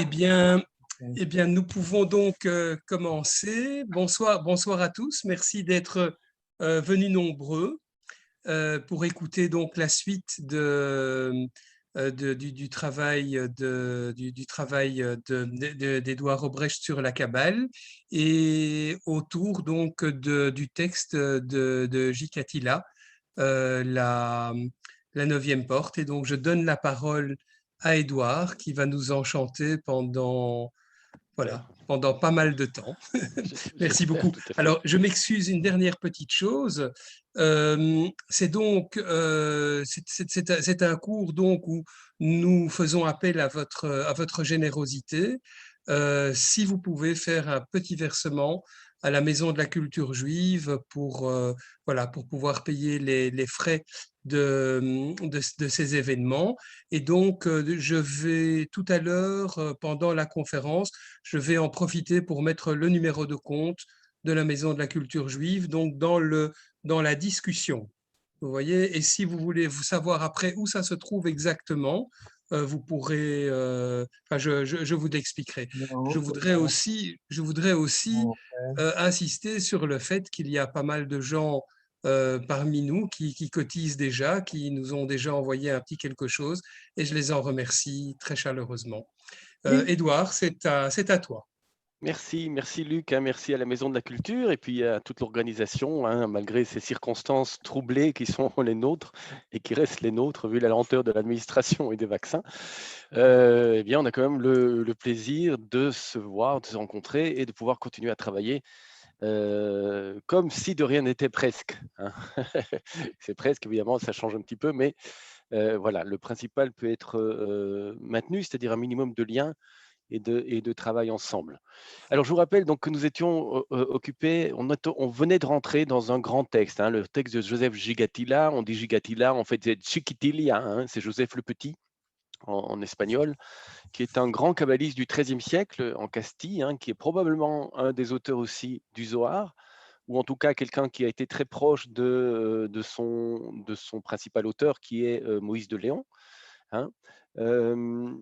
Eh bien, Ok. eh bien, nous pouvons donc commencer. Bonsoir, bonsoir à tous. Merci d'être venus nombreux pour écouter donc la suite du travail du travail d'Édouard Obrecht sur la Kabbale et autour donc du texte de J. Attila, la neuvième porte. Et donc, je donne la parole à Édouard qui va nous enchanter Ben, pendant pas mal de temps. Merci j'espère beaucoup. tout à fait. Alors, je m'excuse, une dernière petite chose. C'est donc, c'est un cours donc où nous faisons appel à votre générosité. Si vous pouvez faire un petit versement à la Maison de la Culture Juive pour pouvoir payer les frais de ces événements. Et donc, je vais tout à l'heure, pendant la conférence, je vais en profiter pour mettre le numéro de compte de la Maison de la Culture Juive, donc dans la discussion. Vous voyez, et si vous voulez vous savoir après où ça se trouve exactement, vous pourrez, enfin, je vous l'expliquerai. Non, Je voudrais aussi ok. insister sur le fait qu'il y a pas mal de gens parmi nous qui cotisent déjà, qui nous ont déjà envoyé un petit quelque chose, et je les en remercie très chaleureusement. Édouard, c'est à toi. Merci, merci Luc, hein, merci à la Maison de la Culture et puis à toute l'organisation, hein, malgré ces circonstances troublées qui sont les nôtres et qui restent les nôtres vu la lenteur de l'administration et des vaccins. Eh bien, on a quand même le plaisir de se voir, de se rencontrer et de pouvoir continuer à travailler comme si de rien n'était presque, hein. C'est presque, évidemment, ça change un petit peu, mais voilà, le principal peut être maintenu, c'est-à-dire un minimum de liens et de travail ensemble. Alors, je vous rappelle donc que nous étions occupés, on venait de rentrer dans un grand texte, hein, le texte de Joseph Gigatilla. On dit Gigatilla, en fait, c'est Chiquitilla, hein, c'est Joseph le Petit en espagnol, qui est un grand kabbaliste du XIIIe siècle en Castille, hein, qui est probablement un des auteurs aussi du Zohar, ou en tout cas quelqu'un qui a été très proche de son principal auteur, qui est Moïse de Léon, hein. Euh,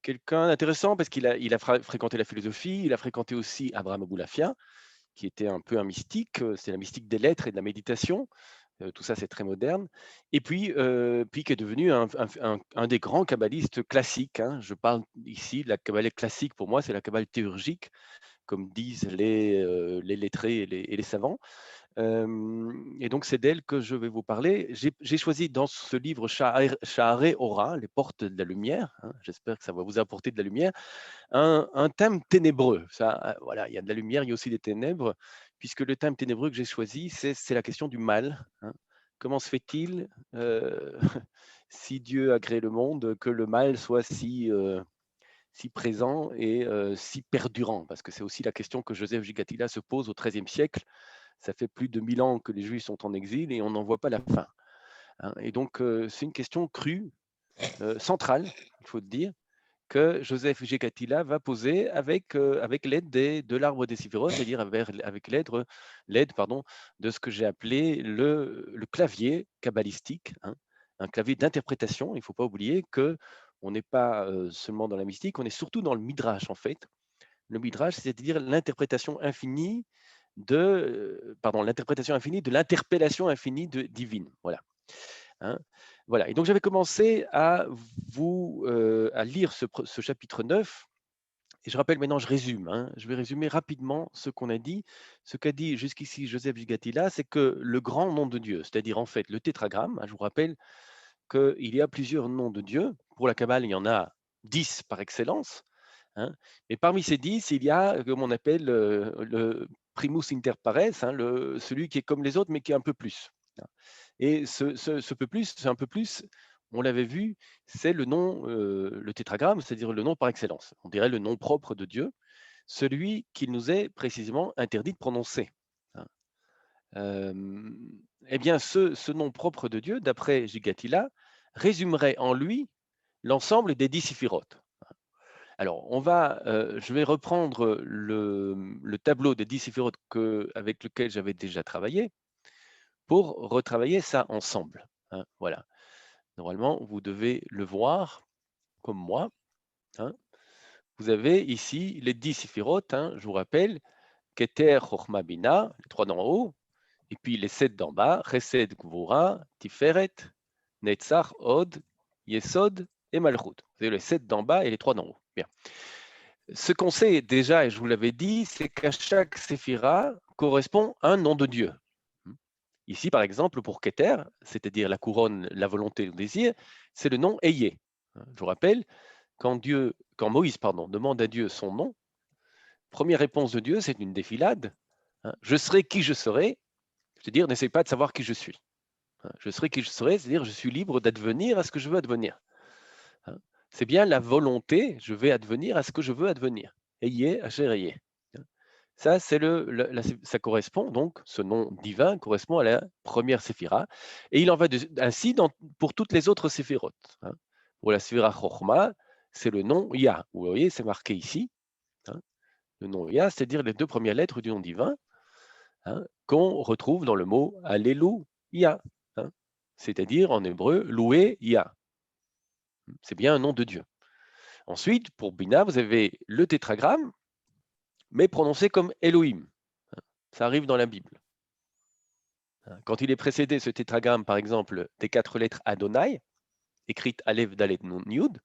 Quelqu'un d'intéressant parce qu'il a fréquenté la philosophie, il a fréquenté aussi Abraham Aboulafia, qui était un peu un mystique, c'est la mystique des lettres et de la méditation. Tout ça, c'est très moderne. Et puis qui est devenu un des grands kabbalistes classiques, hein. Je parle ici de la kabbale classique, pour moi, c'est la kabbale théurgique, comme disent les lettrés et les savants. Et donc, c'est d'elle que je vais vous parler. J'ai choisi dans ce livre Sha'arei Ora, les portes de la lumière, hein, j'espère que ça va vous apporter de la lumière, un thème ténébreux. Ça, voilà, il y a de la lumière, il y a aussi des ténèbres, puisque le thème ténébreux que j'ai choisi, c'est la question du mal, hein. Comment se fait-il, si Dieu a créé le monde, que le mal soit si présent et si perdurant? Parce que c'est aussi la question que Joseph Gigatilla se pose au XIIIe siècle. Ça fait plus de 1000 ans que les Juifs sont en exil et on n'en voit pas la fin, hein. Et donc, c'est une question crue, centrale, il faut le dire, que Joseph Gekatila va poser avec l'aide de l'arbre des Siphiroth, c'est-à-dire avec l'aide pardon, de ce que j'ai appelé le clavier kabbalistique, hein, un clavier d'interprétation. Il ne faut pas oublier que on n'est pas seulement dans la mystique, on est surtout dans le midrash en fait. Le midrash, c'est-à-dire l'interprétation infinie de l'interpellation infinie divine. Voilà, hein. Voilà. Et donc j'avais commencé à lire ce chapitre 9. Et je rappelle maintenant, je résume, hein. Je vais résumer rapidement ce qu'on a dit. Ce qu'a dit jusqu'ici Joseph Gigatilla, c'est que le grand nom de Dieu, c'est-à-dire en fait le tétragramme, hein, je vous rappelle qu'il y a plusieurs noms de Dieu. Pour la Kabbale, il y en a 10 par excellence, hein. Mais parmi ces 10, il y a, comme on appelle, le primus inter pares, hein, celui qui est comme les autres, mais qui est un peu plus, hein. Et ce peu plus, c'est un peu plus, on l'avait vu, c'est le nom, le tétragramme, c'est-à-dire le nom par excellence. On dirait le nom propre de Dieu, celui qu'il nous est précisément interdit de prononcer, hein. Eh bien, ce nom propre de Dieu, d'après Gigatilla, résumerait en lui l'ensemble des 10 séphirotes. Alors, je vais reprendre le tableau des 10 séphirotes avec lequel j'avais déjà travaillé pour retravailler ça ensemble, hein. Voilà. Normalement, vous devez le voir comme moi, hein. vous avez ici les 10 séphirotes, hein, je vous rappelle, Keter, Chochma, Bina, les 3 d'en haut, et puis les 7 d'en bas, Chesed, Gvura, Tiferet, Netzach, Od, Yesod et Malchut. Vous avez les 7 d'en bas et les 3 d'en haut. Bien. Ce qu'on sait déjà, et je vous l'avais dit, c'est qu'à chaque séphira correspond un nom de Dieu. Ici, par exemple, pour Keter, c'est-à-dire la couronne, la volonté, le désir, c'est le nom Eyé. Je vous rappelle, quand Moïse demande à Dieu son nom, première réponse de Dieu, c'est une défilade. Je serai qui je serai, c'est-à-dire n'essaie pas de savoir qui je suis. Je serai qui je serai, c'est-à-dire je suis libre d'advenir à ce que je veux advenir. C'est bien la volonté, je vais advenir à ce que je veux advenir. Ayez, Asher Ayez. Ça, ça correspond donc, ce nom divin correspond à la première séphira. Et il en va ainsi pour toutes les autres séphirotes. Pour la séphira Chochma, c'est le nom Yah. Vous voyez, c'est marqué ici. Le nom Yah, c'est-à-dire les 2 premières lettres du nom divin qu'on retrouve dans le mot Alléluia. C'est-à-dire en hébreu, loué Yah. C'est bien un nom de Dieu. Ensuite, pour Bina, vous avez le tétragramme, mais prononcé comme Elohim. Ça arrive dans la Bible. Quand il est précédé, ce tétragramme, par exemple, des 4 lettres Adonai, écrites Aleph, Dalet, Nun, Yud,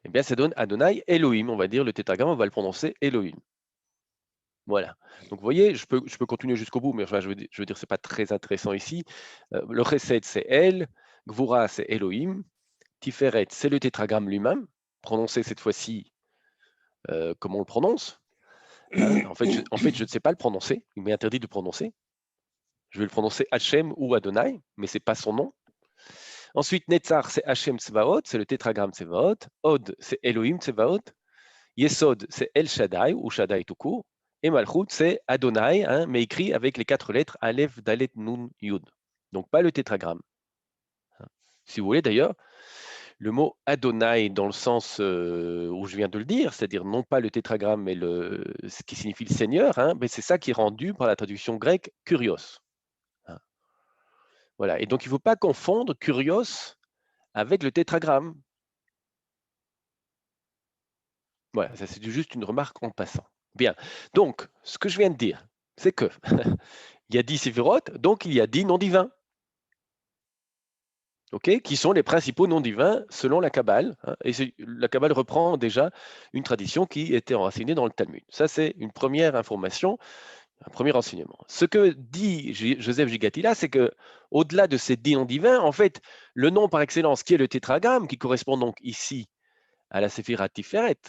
eh bien, ça donne Adonai Elohim. On va dire le tétragramme, on va le prononcer Elohim. Voilà. Donc, vous voyez, je peux continuer jusqu'au bout, mais enfin, je veux dire, c'est pas très intéressant ici. Le Chesed, c'est El, Gvura, c'est Elohim, Tiferet, c'est le tétragramme lui-même, prononcé cette fois-ci, comme on le prononce. En fait, je ne sais pas le prononcer. Il m'est interdit de le prononcer. Je vais le prononcer Hachem ou Adonai, mais ce n'est pas son nom. Ensuite, Netzar, c'est Hachem Tsevaot, c'est le tétragramme Tsevaot. Od, c'est Elohim Tsevaot. Yesod, c'est El Shaddai ou Shaddai tout court. Et Malchut, c'est Adonai, mais écrit avec les 4 lettres Aleph, Dalet, Nun, Yud. Donc pas le tétragramme. Si vous voulez d'ailleurs, le mot Adonai dans le sens où je viens de le dire, c'est-à-dire non pas le tétragramme, mais ce qui signifie le Seigneur, mais c'est ça qui est rendu par la traduction grecque Kurios. Voilà. Et donc il ne faut pas confondre Kurios avec le tétragramme. Voilà, ça c'est juste une remarque en passant. Bien. Donc, ce que je viens de dire, c'est que il y a 10 séphirotes, donc il y a 10 noms divins. Qui sont les principaux noms divins selon la Kabbale. Et la Kabbale reprend déjà une tradition qui était enracinée dans le Talmud. Ça, c'est une première information, un premier renseignement. Ce que dit Joseph Gigatila, c'est que au-delà de ces 10 noms divins, en fait, le nom par excellence qui est le tétragramme, qui correspond donc ici à la séphira Tiferet,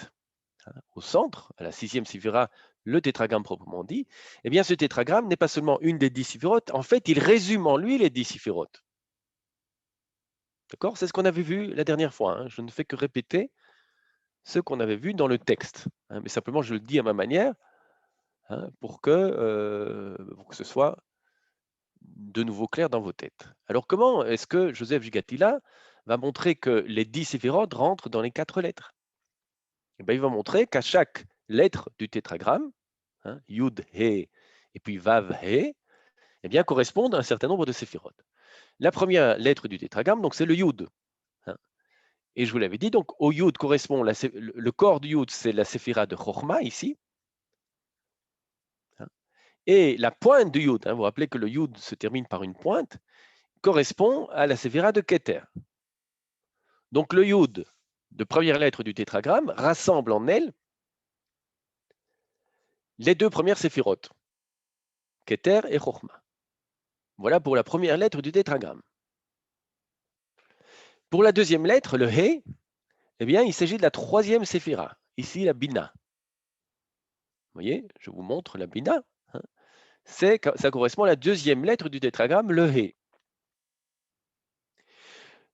au centre, à la 6e séphira, le tétragramme proprement dit, eh bien ce tétragramme n'est pas seulement une des 10 séphirotes, en fait, il résume en lui les 10 séphirotes. D'accord? C'est ce qu'on avait vu la dernière fois. Je ne fais que répéter ce qu'on avait vu dans le texte. Mais simplement, je le dis à ma manière pour que ce soit de nouveau clair dans vos têtes. Alors, comment est-ce que Joseph Gigatila va montrer que les 10 séphirotes rentrent dans les 4 lettres? Il va montrer qu'à chaque lettre du tétragramme, Yud, He, et puis Vav, He, eh bien, correspondent à un certain nombre de séphirotes. La première lettre du tétragramme, donc, c'est le Yud. Et je vous l'avais dit, donc au Yud correspond, le corps du Yud, c'est la séphira de Chochma ici. Et la pointe du Yud, vous vous rappelez que le Yud se termine par une pointe, correspond à la séphira de Keter. Donc le Yud, de première lettre du tétragramme, rassemble en elle les 2 premières séphirotes, Keter et Chochma. Voilà pour la première lettre du tétragramme. Pour la deuxième lettre, le He, eh bien, il s'agit de la 3e séphira, ici la Bina. Vous voyez, je vous montre la Bina. Ça correspond à la 2e lettre du tétragramme, le He.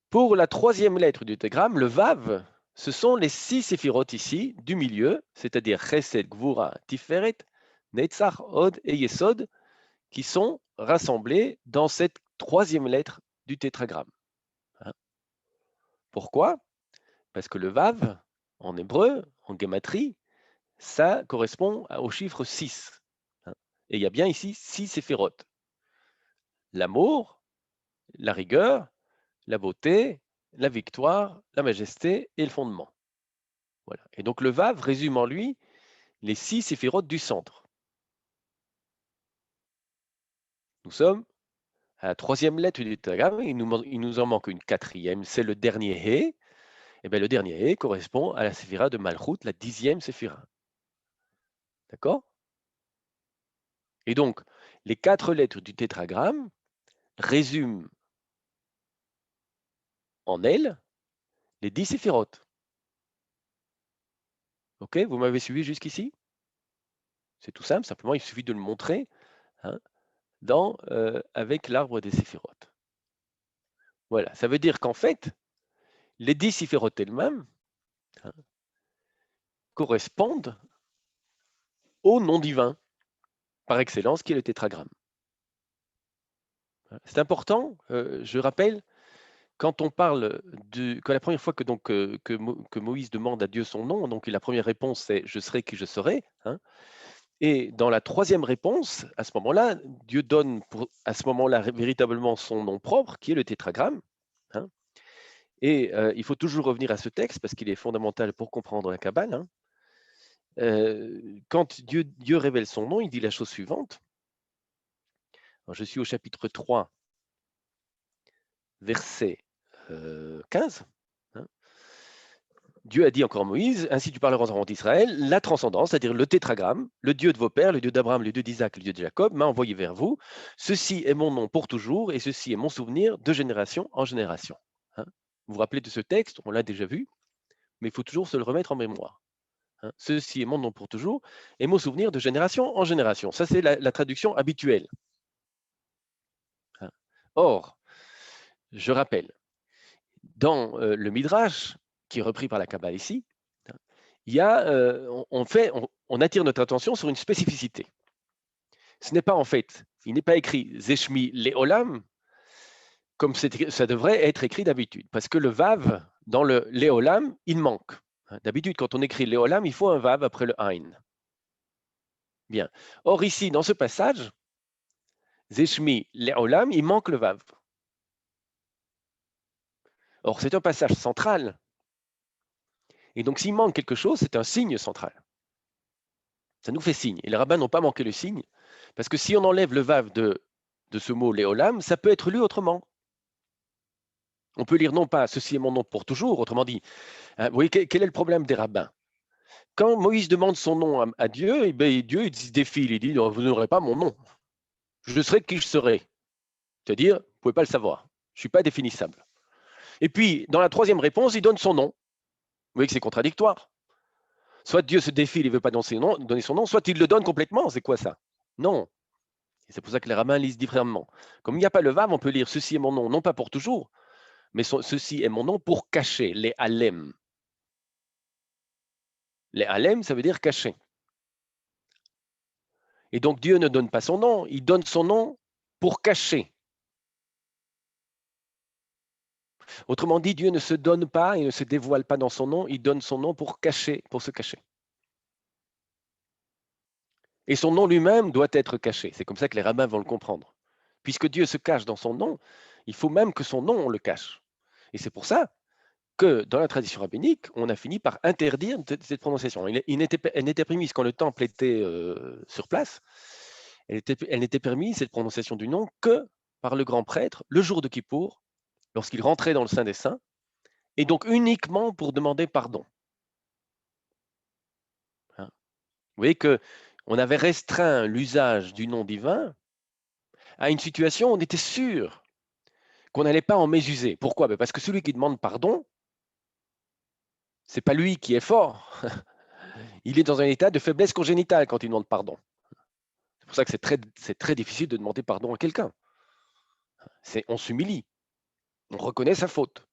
Pour la 3e lettre du tétragramme, le Vav, ce sont les 6 séphirotes ici, du milieu, c'est-à-dire Chesed, Gvura, Tiferet, Netzach, Od et Yesod, qui sont rassemblés dans cette 3e lettre du tétragramme. Pourquoi? Parce que le Vav, en hébreu, en guématrie, ça correspond au chiffre 6. Et il y a bien ici 6 séphirotes. L'amour, la rigueur, la beauté, la victoire, la majesté et le fondement. Voilà. Et donc le Vav résume en lui les 6 séphirotes du centre. Nous sommes à la 3e lettre du tétragramme, il nous en manque une 4e, c'est le dernier He. Et bien le dernier He correspond à la séphira de Malchut, la 10e séphira. D'accord? Et donc, les 4 lettres du tétragramme résument en elles les 10 séphirotes. Ok? Vous m'avez suivi jusqu'ici? C'est tout simple, simplement il suffit de le montrer, hein, avec l'arbre des séphirotes. Voilà, ça veut dire qu'en fait, les 10 séphirotes elles-mêmes, hein, correspondent au nom divin par excellence qui est le tétragramme. C'est important, je rappelle, quand on parle que la première fois que Moïse demande à Dieu son nom, donc la première réponse c'est je serai qui je serai, hein, et dans la 3e réponse, à ce moment-là, Dieu donne à ce moment-là véritablement son nom propre qui est le tétragramme, hein, et il faut toujours revenir à ce texte parce qu'il est fondamental pour comprendre la Kabbale, hein. Quand Dieu révèle son nom, il dit la chose suivante. Alors, je suis au chapitre 3, verset 15. Hein. Dieu a dit encore à Moïse, ainsi tu parleras aux enfants d'Israël, la transcendance, c'est-à-dire le tétragramme, le Dieu de vos pères, le Dieu d'Abraham, le Dieu d'Isaac, le Dieu de Jacob, m'a envoyé vers vous. Ceci est mon nom pour toujours et ceci est mon souvenir de génération en génération. Hein. Vous vous rappelez de ce texte, on l'a déjà vu, mais il faut toujours se le remettre en mémoire. Hein. Ceci est mon nom pour toujours et mon souvenir de génération en génération. Ça, c'est la traduction habituelle. Hein. Or, je rappelle, dans le Midrash, qui est repris par la Kabbale ici, il y a, on attire notre attention sur une spécificité. Ce n'est pas en fait, il n'est pas écrit Zeshmi Leolam, comme ça devrait être écrit d'habitude, parce que le Vav, dans le Leolam, il manque. D'habitude, quand on écrit Leolam, il faut un Vav après le Ain. Bien. Or, ici, dans ce passage, Zeshmi Leolam, il manque le Vav. Or, c'est un passage central. Et donc, s'il manque quelque chose, c'est un signe central. Ça nous fait signe. Et les rabbins n'ont pas manqué le signe, parce que si on enlève le Vav de ce mot Léolam, ça peut être lu autrement. On peut lire non pas ceci est mon nom pour toujours, autrement dit. Hein, vous voyez, quel est le problème des rabbins? Quand Moïse demande son nom à Dieu, et bien, Dieu il se défile, il dit vous n'aurez pas mon nom. Je serai qui je serai. C'est-à-dire, vous ne pouvez pas le savoir. Je ne suis pas définissable. Et puis, dans la 3e réponse, il donne son nom. Vous voyez que c'est contradictoire. Soit Dieu se défile, il ne veut pas donner son nom, soit il le donne complètement. C'est quoi ça? Non. Et c'est pour ça que les rabbins lisent différemment. Comme il n'y a pas le vav, on peut lire ceci est mon nom, non pas pour toujours, mais ceci est mon nom pour cacher, les alem. Les alem, ça veut dire cacher. Et donc Dieu ne donne pas son nom, il donne son nom pour cacher. Autrement dit, Dieu ne se donne pas et ne se dévoile pas dans son nom, il donne son nom pour cacher, pour se cacher. Et son nom lui-même doit être caché. C'est comme ça que les rabbins vont le comprendre. Puisque Dieu se cache dans son nom, il faut même que son nom, on le cache. Et c'est pour ça que dans la tradition rabbinique, on a fini par interdire cette prononciation. Elle n'était permise quand le temple était sur place. Elle n'était permise, cette prononciation du nom, que par le grand prêtre le jour de Kippour, lorsqu'il rentrait dans le Saint des Saints, et donc uniquement pour demander pardon. Hein. Vous voyez qu'on avait restreint l'usage du nom divin à une situation où on était sûr qu'on n'allait pas en mésuser. Pourquoi? Parce que celui qui demande pardon, c'est pas lui qui est fort. Il est dans un état de faiblesse congénitale quand il demande pardon. C'est pour ça que c'est très difficile de demander pardon à quelqu'un. On s'humilie, on reconnaît sa faute.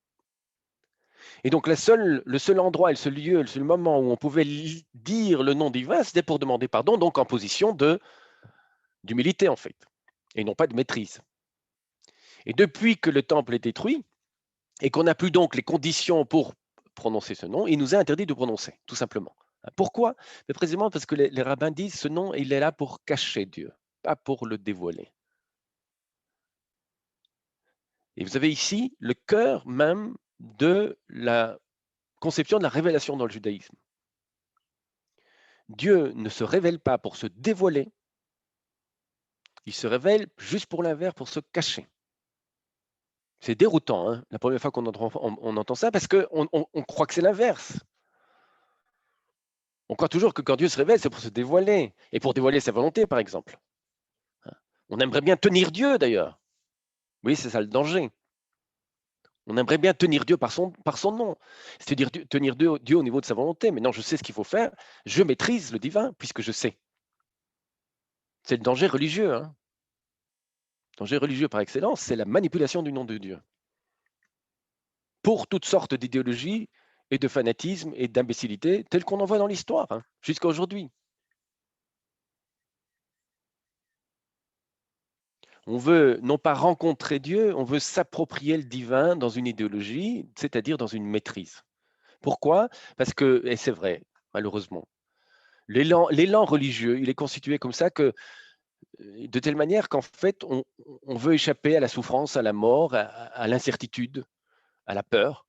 Et donc le seul endroit, le seul lieu, le seul moment où on pouvait dire le nom divin, c'était pour demander pardon, donc en position d'humilité en fait, et non pas de maîtrise. Et depuis que le temple est détruit, et qu'on n'a plus donc les conditions pour prononcer ce nom, il nous est interdit de prononcer, tout simplement. Pourquoi? Mais précisément parce que les rabbins disent ce nom, il est là pour cacher Dieu, pas pour le dévoiler. Et vous avez ici le cœur même de la conception de la révélation dans le judaïsme. Dieu ne se révèle pas pour se dévoiler, il se révèle juste pour l'inverse, pour se cacher. C'est déroutant, hein, la première fois qu'on entend ça, parce qu'on croit que c'est l'inverse. On croit toujours que quand Dieu se révèle, c'est pour se dévoiler, et pour dévoiler sa volonté, par exemple. On aimerait bien tenir Dieu, d'ailleurs. Oui, c'est ça le danger. On aimerait bien tenir Dieu par son nom, c'est-à-dire tenir Dieu au niveau de sa volonté. Mais non, je sais ce qu'il faut faire, je maîtrise le divin, puisque je sais. C'est le danger religieux. Hein. Le danger religieux par excellence, c'est la manipulation du nom de Dieu. Pour toutes sortes d'idéologies et de fanatisme et d'imbécilité, telles qu'on en voit dans l'histoire, hein, jusqu'à aujourd'hui. On veut non pas rencontrer Dieu, on veut s'approprier le divin dans une idéologie, c'est-à-dire dans une maîtrise. Pourquoi? Parce que, et c'est vrai, malheureusement, l'élan religieux, il est constitué comme ça que, de telle manière qu'en fait, on veut échapper à la souffrance, à la mort, à l'incertitude, à la peur.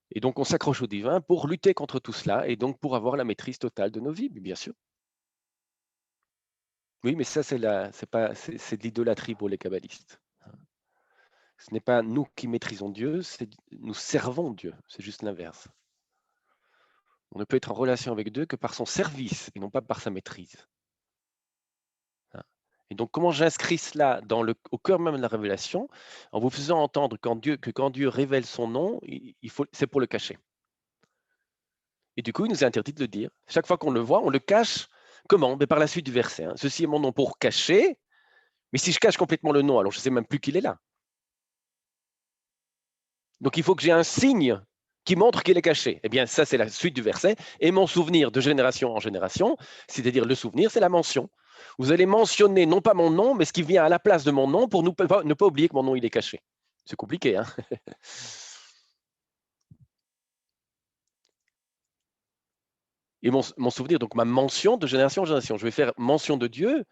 Et donc, on s'accroche au divin pour lutter contre tout cela et donc pour avoir la maîtrise totale de nos vies, bien sûr. Oui, mais ça, c'est de l'idolâtrie pour les kabbalistes. Ce n'est pas nous qui maîtrisons Dieu, nous servons Dieu. C'est juste l'inverse. On ne peut être en relation avec Dieu que par son service et non pas par sa maîtrise. Et donc, comment j'inscris cela au cœur même de la révélation? En vous faisant entendre que quand Dieu révèle son nom, c'est pour le cacher. Et du coup, il nous est interdit de le dire. Chaque fois qu'on le voit, on le cache. Comment? Mais par la suite du verset. Hein. Ceci est mon nom pour cacher. Mais si je cache complètement le nom, alors je ne sais même plus qu'il est là. Donc, il faut que j'ai un signe qui montre qu'il est caché. Eh bien, ça, c'est la suite du verset. Et mon souvenir de génération en génération, c'est-à-dire le souvenir, c'est la mention. Vous allez mentionner non pas mon nom, mais ce qui vient à la place de mon nom pour ne pas oublier que mon nom, il est caché. C'est compliqué, hein? Et mon souvenir, donc ma mention de génération en génération. Je vais faire mention de Dieu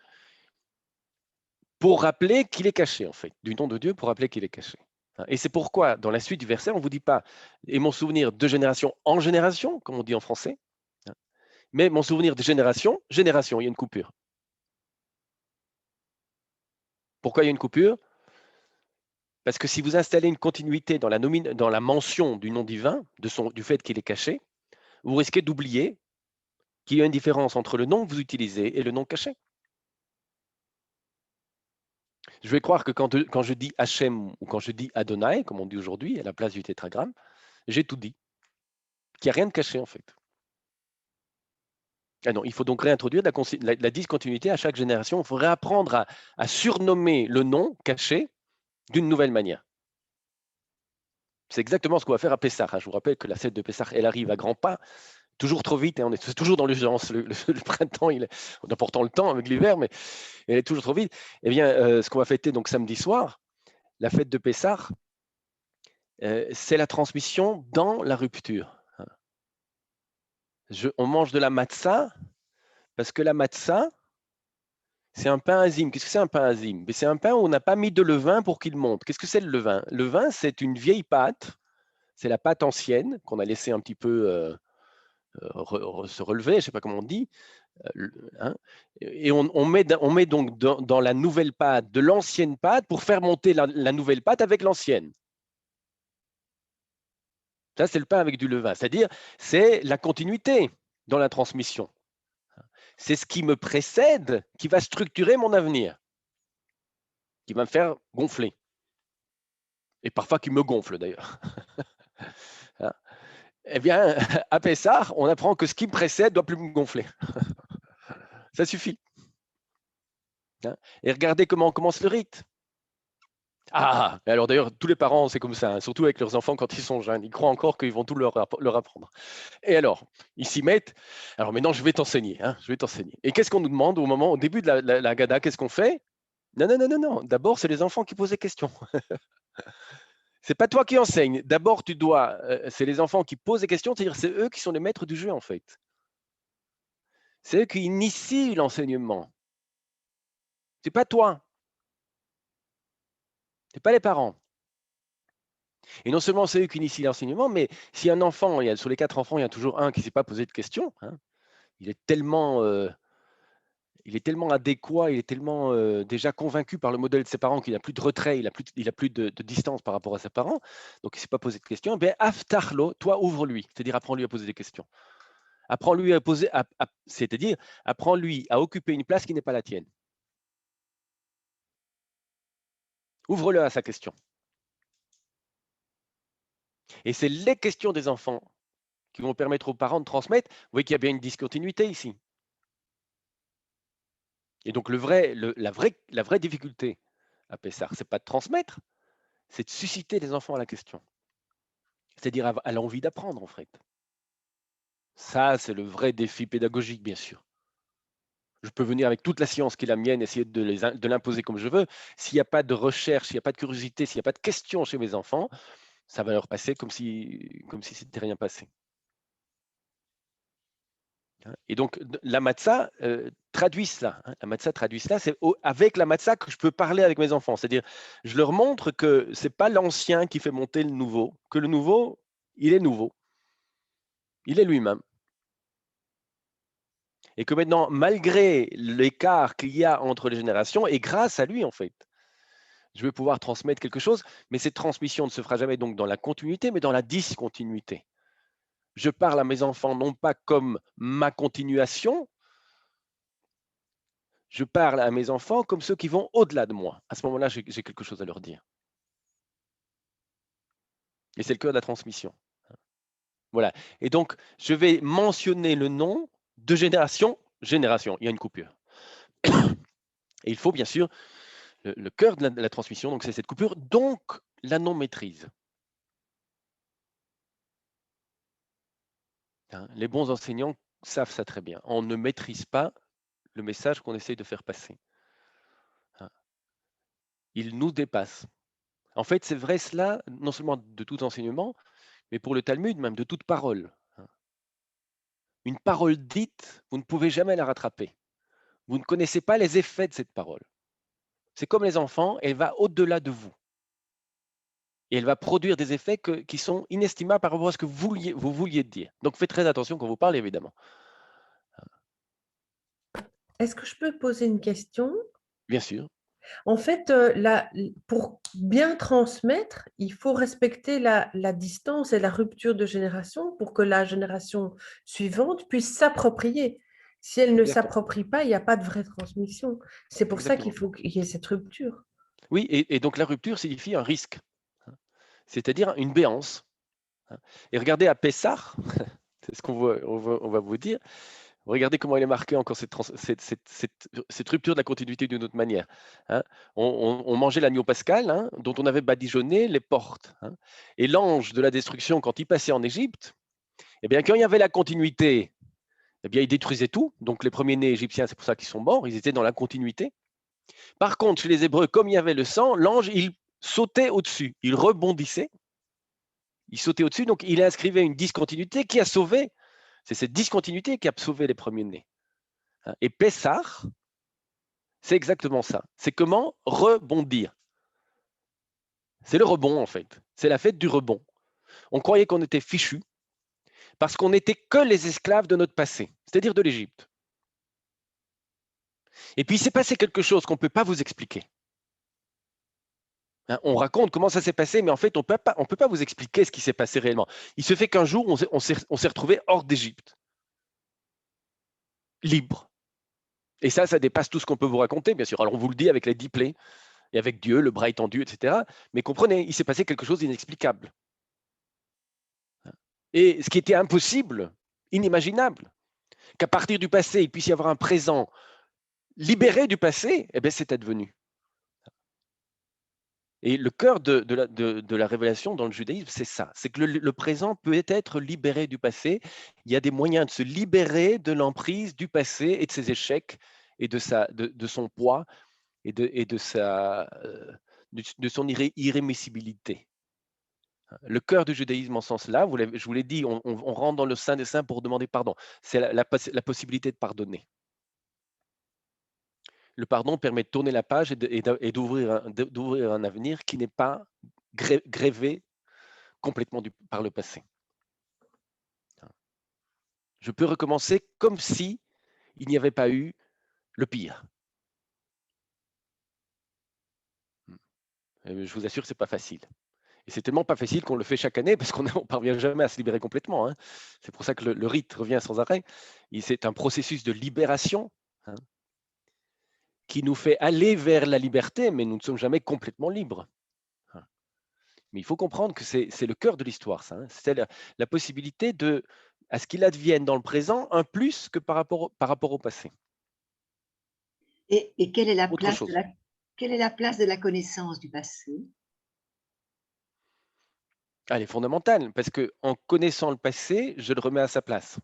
pour rappeler qu'il est caché, en fait. Du nom de Dieu pour rappeler qu'il est caché. Et c'est pourquoi, dans la suite du verset, on ne vous dit pas « et mon souvenir de génération en génération », comme on dit en français, mais mon souvenir de génération, il y a une coupure. Pourquoi il y a une coupure? Parce que si vous installez une continuité dans la mention du nom divin, du fait qu'il est caché, vous risquez d'oublier qu'il y a une différence entre le nom que vous utilisez et le nom caché. Je vais croire que quand je dis Hachem ou quand je dis Adonai, comme on dit aujourd'hui, à la place du tétragramme, j'ai tout dit. Qu'il n'y a rien de caché en fait. Ah non, il faut donc réintroduire la discontinuité à chaque génération. Il faut réapprendre à surnommer le nom caché d'une nouvelle manière. C'est exactement ce qu'on va faire à Pessah. Je vous rappelle que la fête de Pessah, elle arrive à grands pas, toujours trop vite, et on est toujours dans l'urgence. Le printemps, on a pourtant le temps avec l'hiver, mais elle est toujours trop vite. Eh bien, ce qu'on va fêter donc samedi soir, la fête de Pessah, c'est la transmission dans la rupture. On mange de la matzah parce que la matzah, c'est un pain azim. Qu'est-ce que c'est un pain azim? C'est un pain où on n'a pas mis de levain pour qu'il monte. Qu'est-ce que c'est le levain? Le levain, c'est une vieille pâte. C'est la pâte ancienne qu'on a laissé un petit peu se relever, je ne sais pas comment on dit. Hein, et on met donc dans la nouvelle pâte de l'ancienne pâte pour faire monter la nouvelle pâte avec l'ancienne. Ça, c'est le pain avec du levain. C'est-à-dire, c'est la continuité dans la transmission. C'est ce qui me précède qui va structurer mon avenir, qui va me faire gonfler. Et parfois qui me gonfle d'ailleurs. Eh bien, à Pessah, on apprend que ce qui me précède doit plus me gonfler. Ça suffit. Et regardez comment on commence le rite. Ah, alors d'ailleurs, tous les parents, c'est comme ça, hein, surtout avec leurs enfants quand ils sont jeunes. Ils croient encore qu'ils vont tout leur apprendre. Et alors, ils s'y mettent. Alors maintenant, je vais t'enseigner. Hein, je vais t'enseigner. Et qu'est-ce qu'on nous demande au début de la Haggadah? Qu'est-ce qu'on fait? Non, non, non, non, non. D'abord, c'est les enfants qui posent des questions. C'est pas toi qui enseigne. D'abord, c'est les enfants qui posent des questions, c'est-à-dire c'est eux qui sont les maîtres du jeu en fait. C'est eux qui initient l'enseignement. C'est pas toi. C'est pas les parents. Et non seulement c'est eux qui initient l'enseignement, mais si un enfant, sur les 4 enfants, il y a toujours un qui ne s'est pas posé de questions, hein, il est tellement, il est tellement adéquat, il est tellement déjà convaincu par le modèle de ses parents qu'il n'a plus de retrait, il a plus de distance par rapport à ses parents, donc il ne s'est pas posé de questions. Eh bien, aftahlo, toi ouvre-lui, c'est-à-dire apprends-lui à poser des questions. Apprends-lui à poser, c'est-à-dire apprends-lui à occuper une place qui n'est pas la tienne. Ouvre-le à sa question. Et c'est les questions des enfants qui vont permettre aux parents de transmettre. Vous voyez qu'il y a bien une discontinuité ici. Et donc la vraie difficulté à Pessah, c'est pas de transmettre, c'est de susciter les enfants à la question. C'est-à-dire à l'envie d'apprendre, en fait. Ça, c'est le vrai défi pédagogique, bien sûr. Je peux venir avec toute la science qui est la mienne, essayer de l'imposer comme je veux. S'il n'y a pas de recherche, s'il n'y a pas de curiosité, s'il n'y a pas de questions chez mes enfants, ça va leur passer comme si c'était rien passé. Et donc, la matzah traduit cela. La matzah traduit cela. C'est avec la matzah que je peux parler avec mes enfants. C'est-à-dire, je leur montre que ce n'est pas l'ancien qui fait monter le nouveau, que le nouveau, il est nouveau. Il est lui-même. Et que maintenant, malgré l'écart qu'il y a entre les générations, et grâce à lui, en fait, je vais pouvoir transmettre quelque chose, mais cette transmission ne se fera jamais donc dans la continuité, mais dans la discontinuité. Je parle à mes enfants non pas comme ma continuation, je parle à mes enfants comme ceux qui vont au-delà de moi. À ce moment-là, j'ai quelque chose à leur dire. Et c'est le cœur de la transmission. Voilà. Et donc, je vais mentionner le nom de génération. Génération, il y a une coupure. Et il faut bien sûr le cœur de la transmission, donc c'est cette coupure, donc la non-maîtrise. Les bons enseignants savent ça très bien. On ne maîtrise pas le message qu'on essaye de faire passer. Il nous dépasse. En fait, c'est vrai cela, non seulement de tout enseignement, mais pour le Talmud, même de toute parole. Une parole dite, vous ne pouvez jamais la rattraper. Vous ne connaissez pas les effets de cette parole. C'est comme les enfants, elle va au-delà de vous. Et elle va produire des effets qui sont inestimables par rapport à ce que vous vouliez dire. Donc faites très attention quand vous parlez, évidemment. Est-ce que je peux poser une question? Bien sûr. En fait, pour bien transmettre, il faut respecter la distance et la rupture de génération pour que la génération suivante puisse s'approprier. Si elle ne Exactement. s'approprie pas, il n'y a pas de vraie transmission. C'est pour ça qu'il Exactement. faut qu'il y ait cette rupture. Oui, et donc la rupture signifie un risque, c'est-à-dire une béance. Et regardez à Pessah, c'est ce on va vous dire. Regardez comment il est marqué encore cette rupture de la continuité d'une autre manière. Hein. On mangeait l'agneau pascal, hein, dont on avait badigeonné les portes. Hein. Et l'ange de la destruction, quand il passait en Égypte, eh bien, quand il y avait la continuité, eh bien, il détruisait tout. Donc les premiers-nés égyptiens, c'est pour ça qu'ils sont morts, ils étaient dans la continuité. Par contre, chez les Hébreux, comme il y avait le sang, l'ange, il sautait au-dessus, il rebondissait, il sautait au-dessus, donc il inscrivait une discontinuité qui a sauvé. C'est cette discontinuité qui a sauvé les premiers-nés. Et Pessah, c'est exactement ça. C'est comment rebondir. C'est le rebond, en fait. C'est la fête du rebond. On croyait qu'on était fichu parce qu'on n'était que les esclaves de notre passé, c'est-à-dire de l'Égypte. Et puis, il s'est passé quelque chose qu'on ne peut pas vous expliquer. On raconte comment ça s'est passé, mais en fait, on ne peut pas vous expliquer ce qui s'est passé réellement. Il se fait qu'un jour, on s'est retrouvé hors d'Égypte, libre. Et ça dépasse tout ce qu'on peut vous raconter, bien sûr. Alors, on vous le dit avec les 10 plaies, et avec Dieu, le bras étendu, etc. Mais comprenez, il s'est passé quelque chose d'inexplicable. Et ce qui était impossible, inimaginable, qu'à partir du passé, il puisse y avoir un présent libéré du passé, eh bien, c'est advenu. Et le cœur de la révélation dans le judaïsme, c'est ça. C'est que le présent peut être libéré du passé. Il y a des moyens de se libérer de l'emprise du passé et de ses échecs et de son poids et de son irrémissibilité. Le cœur du judaïsme en ce sens-là, je vous l'ai dit, on rentre dans le Saint des Saints pour demander pardon. C'est la possibilité de pardonner. Le pardon permet de tourner la page et d'ouvrir un avenir qui n'est pas grévé complètement par le passé. Je peux recommencer comme si il n'y avait pas eu le pire. Et je vous assure que ce n'est pas facile. Et c'est tellement pas facile qu'on le fait chaque année parce qu'on ne parvient jamais à se libérer complètement. Hein. C'est pour ça que le rite revient sans arrêt. C'est un processus de libération, hein, qui nous fait aller vers la liberté, mais nous ne sommes jamais complètement libres. Hein. Mais il faut comprendre que c'est le cœur de l'histoire, ça. Hein. C'est la possibilité à ce qu'il advienne dans le présent un plus que par rapport au passé. Et quelle est la Autre place de chose. quelle est la place de la connaissance du passé? Elle est fondamentale parce qu'en connaissant le passé, je le remets à sa place.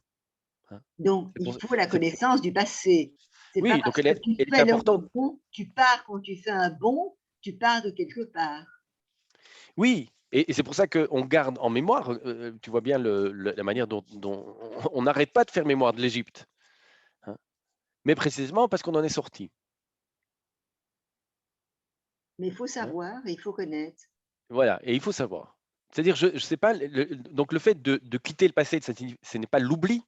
Hein. Donc C'est il pour- faut la c'est- connaissance du passé. C'est pas oui, donc parce que tu elle est fais le importante. bon, tu pars quand tu fais un bond, tu pars de quelque part. Oui, et c'est pour ça qu'on garde en mémoire, tu vois bien la manière dont on n'arrête pas de faire mémoire de l'Égypte, hein, mais précisément parce qu'on en est sorti. Mais il faut Hein. savoir et il faut connaître. Voilà, et il faut savoir. C'est-à-dire, je sais pas, donc le fait de quitter le passé, ce n'est pas l'oubli,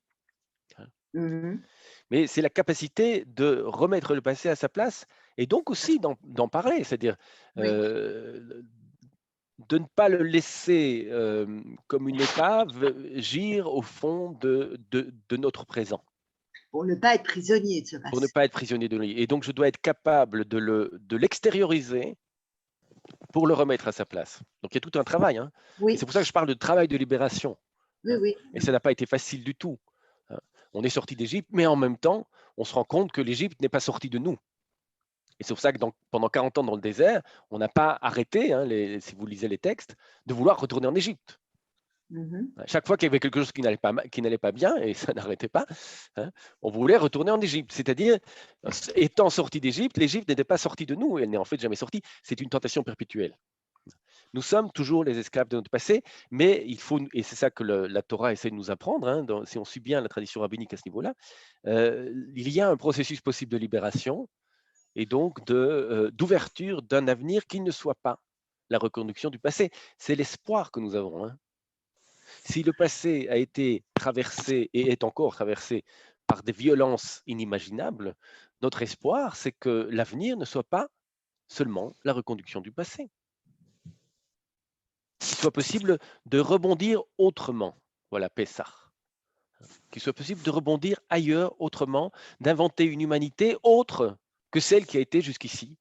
hein, Mmh. mais c'est la capacité de remettre le passé à sa place et donc aussi d'en parler, c'est-à-dire Oui, de ne pas le laisser comme une épave gire au fond de notre présent, pour ne pas être prisonnier de ce pour ne passé. pas être prisonnier de lui. Et donc, je dois être capable de l'extérioriser pour le remettre à sa place. Donc, il y a tout un travail. Hein. Et c'est Oui, pour ça que je parle de travail de libération. oui, Hein. oui. Et ça n'a pas été facile du tout. Hein. On est sorti d'Égypte, mais en même temps, on se rend compte que l'Égypte n'est pas sortie de nous. Et c'est pour ça que pendant 40 ans dans le désert, on n'a pas arrêté, hein, si vous lisez les textes, de vouloir retourner en Égypte. Mmh. Chaque fois qu'il y avait quelque chose qui n'allait pas bien, et ça n'arrêtait pas, hein, on voulait retourner en Égypte. C'est-à-dire, étant sorti d'Égypte, l'Égypte n'était pas sortie de nous, elle n'est en fait jamais sortie. C'est une tentation perpétuelle. Nous sommes toujours les esclaves de notre passé, mais il faut, et c'est ça que la Torah essaie de nous apprendre, hein, si on suit bien la tradition rabbinique à ce niveau-là, il y a un processus possible de libération et donc d'ouverture d'un avenir qui ne soit pas la reconduction du passé. C'est l'espoir que nous avons. Hein. Si le passé a été traversé et est encore traversé par des violences inimaginables, notre espoir, c'est que l'avenir ne soit pas seulement la reconduction du passé. Qu'il soit possible de rebondir autrement. Voilà, Pessah. Qu'il soit possible de rebondir ailleurs, autrement, d'inventer une humanité autre que celle qui a été jusqu'ici,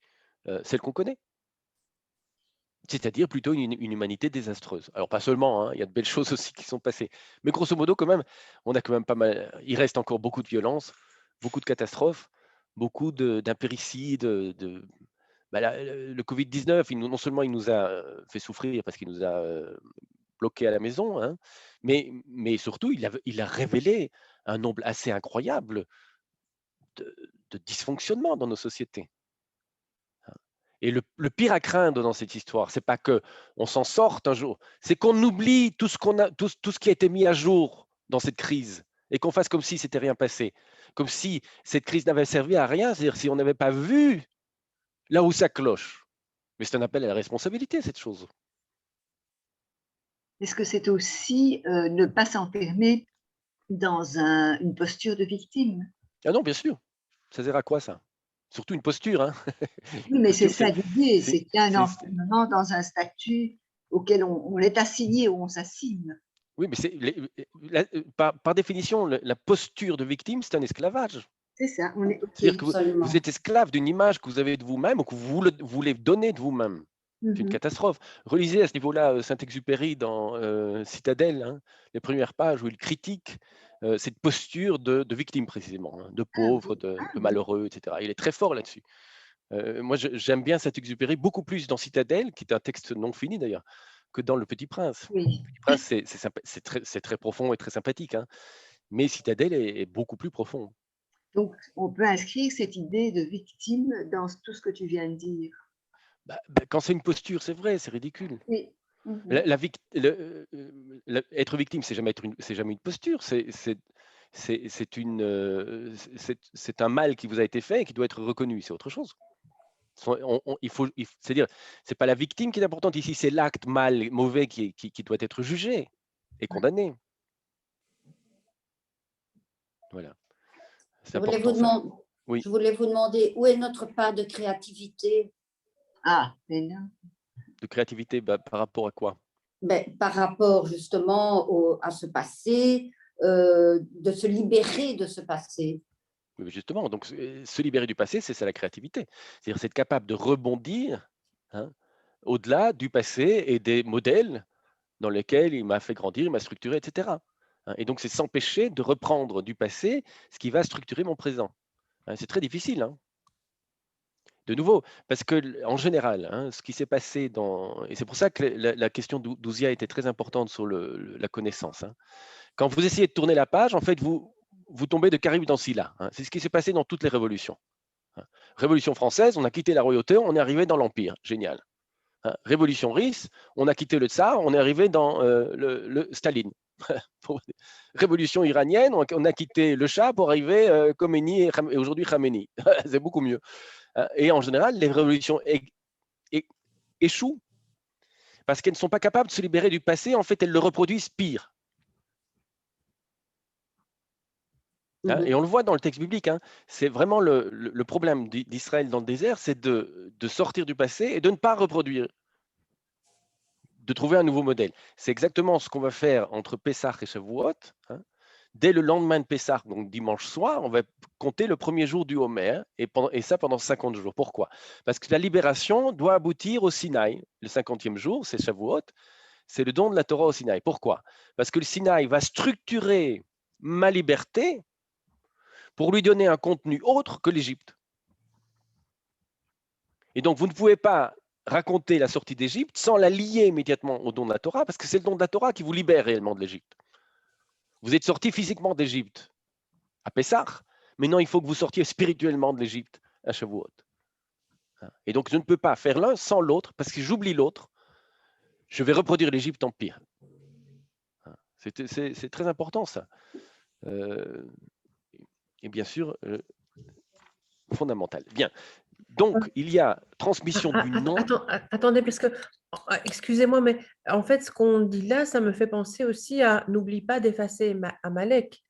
celle qu'on connaît. C'est-à-dire plutôt une humanité désastreuse. Alors pas seulement, hein, il y a de belles choses aussi qui sont passées. Mais grosso modo, quand même, on a quand même pas mal. Il reste encore beaucoup de violence, beaucoup de catastrophes, beaucoup d'impéricides. Le Covid-19, non seulement il nous a fait souffrir parce qu'il nous a bloqués à la maison, hein, mais surtout il a révélé un nombre assez incroyable de dysfonctionnements dans nos sociétés. Et le pire à craindre dans cette histoire, c'est pas que on s'en sorte un jour, c'est qu'on oublie tout ce qui a été mis à jour dans cette crise et qu'on fasse comme si c'était rien passé, comme si cette crise n'avait servi à rien, c'est-à-dire si on n'avait pas vu là où ça cloche. Mais c'est un appel à la responsabilité, cette chose. Est-ce que c'est aussi, ne pas s'enfermer dans une posture de victime? Ah non, bien sûr, ça sert à quoi ça? Surtout une posture, hein. Oui, Une mais c'est posture, ça l'idée, c'est, c'est qu'il y a un c'est- enfermement dans un statut auquel on est assigné ou on s'assigne. oui, mais par définition, la posture de victime, c'est un esclavage. C'est ça, on est C'est-à-dire OK. que vous êtes esclave d'une image que vous avez de vous-même ou que vous voulez donner de vous-même. C'est une Mmh. catastrophe. Relisez à ce niveau-là Saint-Exupéry dans Citadelle, hein, les premières pages où il critique cette posture de victime précisément, hein, de Ah pauvre, oui, de malheureux, etc. Il est très fort là-dessus. Moi, j'aime bien Saint-Exupéry beaucoup plus dans Citadelle, qui est un texte non fini d'ailleurs, que dans Le Petit Prince. oui. Le Petit Prince, c'est très profond et très sympathique, hein, mais Citadelle est beaucoup plus profond. Donc on peut inscrire cette idée de victime dans tout ce que tu viens de dire. Quand c'est une posture, c'est vrai, c'est ridicule. Oui. Mmh. Être victime, c'est jamais une posture, c'est un mal qui vous a été fait et qui doit être reconnu, c'est autre chose. C'est-à-dire, c'est pas la victime qui est importante ici, c'est l'acte mal, mauvais qui doit être jugé et condamné. Voilà. C'est important ça. Oui. Je voulais vous demander où est notre part de créativité? Ah, mais non. De créativité, par rapport à quoi? Par rapport justement à ce passé, de se libérer de ce passé. Oui, justement, donc se libérer du passé, c'est ça la créativité. C'est-à-dire, c'est être capable de rebondir, hein, au-delà du passé et des modèles dans lesquels il m'a fait grandir, il m'a structuré, etc. Hein. Et donc, c'est s'empêcher de reprendre du passé ce qui va structurer mon présent. Hein, c'est très difficile. Hein. De nouveau, parce que en général, hein, ce qui s'est passé et c'est pour ça que la question d'Ouzia était très importante sur la connaissance. Hein. Quand vous essayez de tourner la page, en fait, vous tombez de Caribe dans Scylla. Hein. C'est ce qui s'est passé dans toutes les révolutions. Hein. Révolution française, on a quitté la royauté, on est arrivé dans l'Empire. Génial. Hein. Révolution russe, on a quitté le Tsar, on est arrivé dans le Staline. Révolution iranienne, on a quitté le Shah pour arriver Khomeini et aujourd'hui Khamenei. C'est beaucoup mieux. Et en général, les révolutions échouent parce qu'elles ne sont pas capables de se libérer du passé. En fait, elles le reproduisent pire. Hein, et on le voit dans le texte biblique. Hein, c'est vraiment le problème d'Israël dans le désert, c'est de sortir du passé et de ne pas reproduire, de trouver un nouveau modèle. C'est exactement ce qu'on va faire entre Pessah et Shavuot. Hein. Dès le lendemain de Pessah, donc dimanche soir, on va compter le premier jour du Homer, et ça pendant 50 jours. Pourquoi? Parce que la libération doit aboutir au Sinaï. Le 50e jour, c'est Shavuot, c'est le don de la Torah au Sinaï. Pourquoi? Parce que le Sinaï va structurer ma liberté pour lui donner un contenu autre que l'Égypte. Et donc, vous ne pouvez pas raconter la sortie d'Égypte sans la lier immédiatement au don de la Torah, parce que c'est le don de la Torah qui vous libère réellement de l'Égypte. Vous êtes sorti physiquement d'Égypte à Pessah, mais non, il faut que vous sortiez spirituellement de l'Égypte à Shavuot. Et donc, je ne peux pas faire l'un sans l'autre, parce que j'oublie l'autre, je vais reproduire l'Égypte en pire. C'est très important, ça. Et bien sûr, fondamental. Bien. Donc, il y a transmission du nom. Attendez, parce que, excusez-moi, mais en fait, ce qu'on dit là, ça me fait penser aussi à n'oublie pas d'effacer Amalek.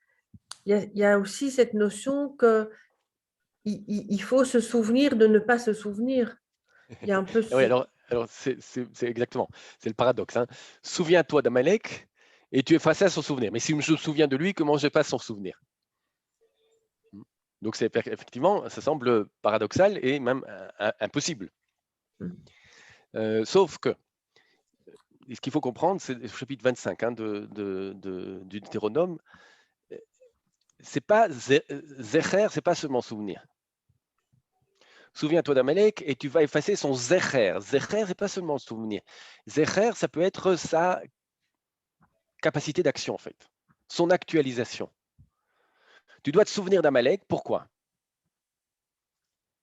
Il y a aussi cette notion que il faut se souvenir de ne pas se souvenir. Il y a un peu Oui, alors c'est exactement, c'est le paradoxe. Hein. Souviens-toi d'Amalek et tu effaces son souvenir. Mais si je me souviens de lui, comment je passe son souvenir? Donc, effectivement, ça semble paradoxal et même impossible. Sauf que, ce qu'il faut comprendre, c'est le chapitre 25 hein, du Deutéronome, c'est pas Zecher, c'est pas seulement souvenir. Souviens-toi d'Amalek et tu vas effacer son Zecher. Zecher, c'est pas seulement le souvenir. Zecher, ça peut être sa capacité d'action, en fait, son actualisation. Tu dois te souvenir d'Amalek, pourquoi?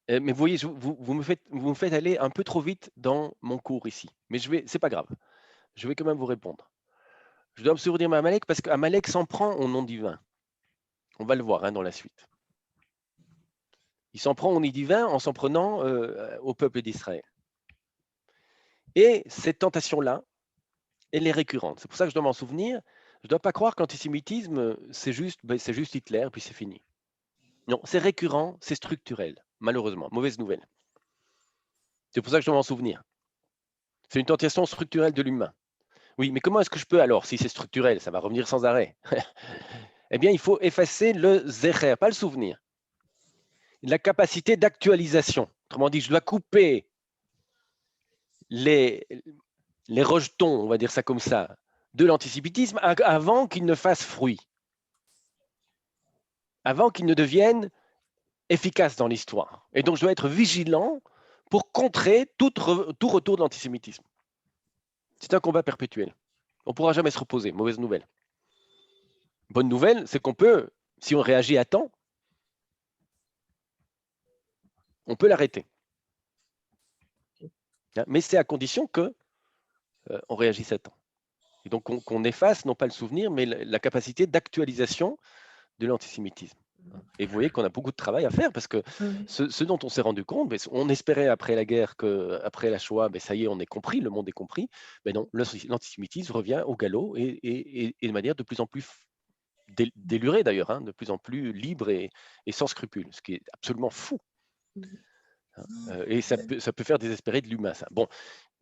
Mais vous voyez, vous me faites aller un peu trop vite dans mon cours ici. Mais c'est pas grave. Je vais quand même vous répondre. Je dois me souvenir d'Amalek parce qu'Amalek s'en prend au nom divin. On va le voir hein, dans la suite. Il s'en prend au nom divin en s'en prenant au peuple d'Israël. Et cette tentation-là, elle est récurrente. C'est pour ça que je dois m'en souvenir. Je ne dois pas croire que l'antisémitisme, c'est juste Hitler, puis c'est fini. Non, c'est récurrent, c'est structurel, malheureusement. Mauvaise nouvelle. C'est pour ça que je dois m'en souvenir. C'est une tentation structurelle de l'humain. Oui, mais comment est-ce que je peux alors, si c'est structurel, ça va revenir sans arrêt? Eh bien, il faut effacer le zecher, pas le souvenir. La capacité d'actualisation. Autrement dit, je dois couper les rejetons, on va dire ça comme ça, de l'antisémitisme avant qu'il ne fasse fruit. Avant qu'il ne devienne efficace dans l'histoire. Et donc, je dois être vigilant pour contrer tout retour de l'antisémitisme. C'est un combat perpétuel. On ne pourra jamais se reposer. Mauvaise nouvelle. Bonne nouvelle, c'est qu'on peut, si on réagit à temps, on peut l'arrêter. Mais c'est à condition que on réagisse à temps. Et donc qu'on efface non pas le souvenir, mais la capacité d'actualisation de l'antisémitisme. Et vous voyez qu'on a beaucoup de travail à faire parce que Oui. ce dont on s'est rendu compte, on espérait après la guerre, après la Shoah, ça y est, on est compris, le monde est compris. Mais non, l'antisémitisme revient au galop et de manière de plus en plus délurée d'ailleurs, hein, de plus en plus libre et sans scrupules, ce qui est absolument fou. Et ça peut faire désespérer de l'humain, ça. Bon,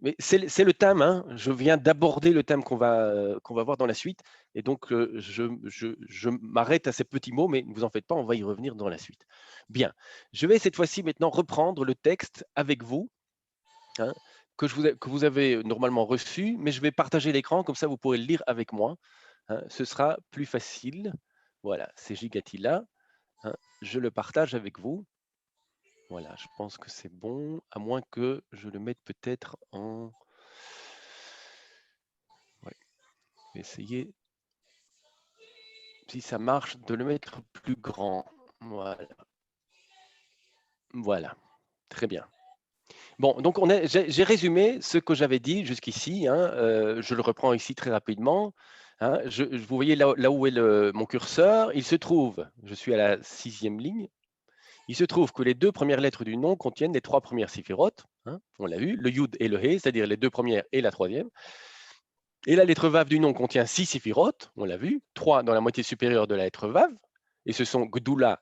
mais c'est le thème, hein. Je viens d'aborder le thème qu'on va voir dans la suite. Et donc, je m'arrête à ces petits mots, mais ne vous en faites pas, on va y revenir dans la suite. Bien, je vais cette fois-ci maintenant reprendre le texte avec vous, hein, que vous avez normalement reçu, mais je vais partager l'écran, comme ça vous pourrez le lire avec moi. Hein, ce sera plus facile. Voilà, c'est Gigati là. Hein, je le partage avec vous. Voilà, je pense que c'est bon, à moins que je le mette peut-être en... Ouais, je vais essayer, si ça marche, de le mettre plus grand. Voilà. Voilà, très bien. Bon, donc j'ai résumé ce que j'avais dit jusqu'ici. Hein, je le reprends ici très rapidement. Hein, vous voyez là où est mon curseur, il se trouve, je suis à la 6e ligne, il se trouve que les 2 premières lettres du nom contiennent les 3 premières séphirotes. Hein, on l'a vu, le Yud et le He, c'est-à-dire les 2 premières et la 3e. Et la lettre Vav du nom contient 6 séphirotes, on l'a vu, 3 dans la moitié supérieure de la lettre Vav, et ce sont Gdoula,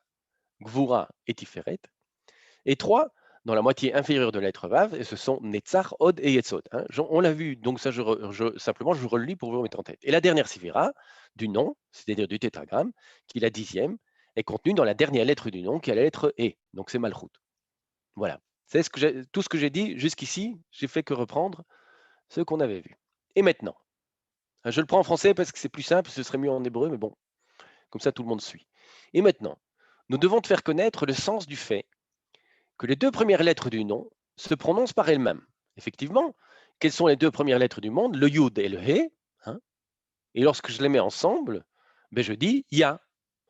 Gvura et Tiferet, et 3 dans la moitié inférieure de la lettre Vav, et ce sont Netzach, Od et Yetzod. Hein. On l'a vu, donc ça, simplement, je relis pour vous mettre en tête. Et la dernière séphira du nom, c'est-à-dire du tétragramme, qui est la 10e, est contenue dans la dernière lettre du nom, qui est la lettre E, donc c'est Malchut. Voilà, c'est tout ce que j'ai dit jusqu'ici, j'ai fait que reprendre ce qu'on avait vu. Et maintenant, je le prends en français parce que c'est plus simple, ce serait mieux en hébreu, mais bon, comme ça tout le monde suit. Et maintenant, nous devons te faire connaître le sens du fait que les 2 premières lettres du nom se prononcent par elles-mêmes. Effectivement, quelles sont les 2 premières lettres du monde? Le Yud et le He. Hein, et lorsque je les mets ensemble, je dis Ya.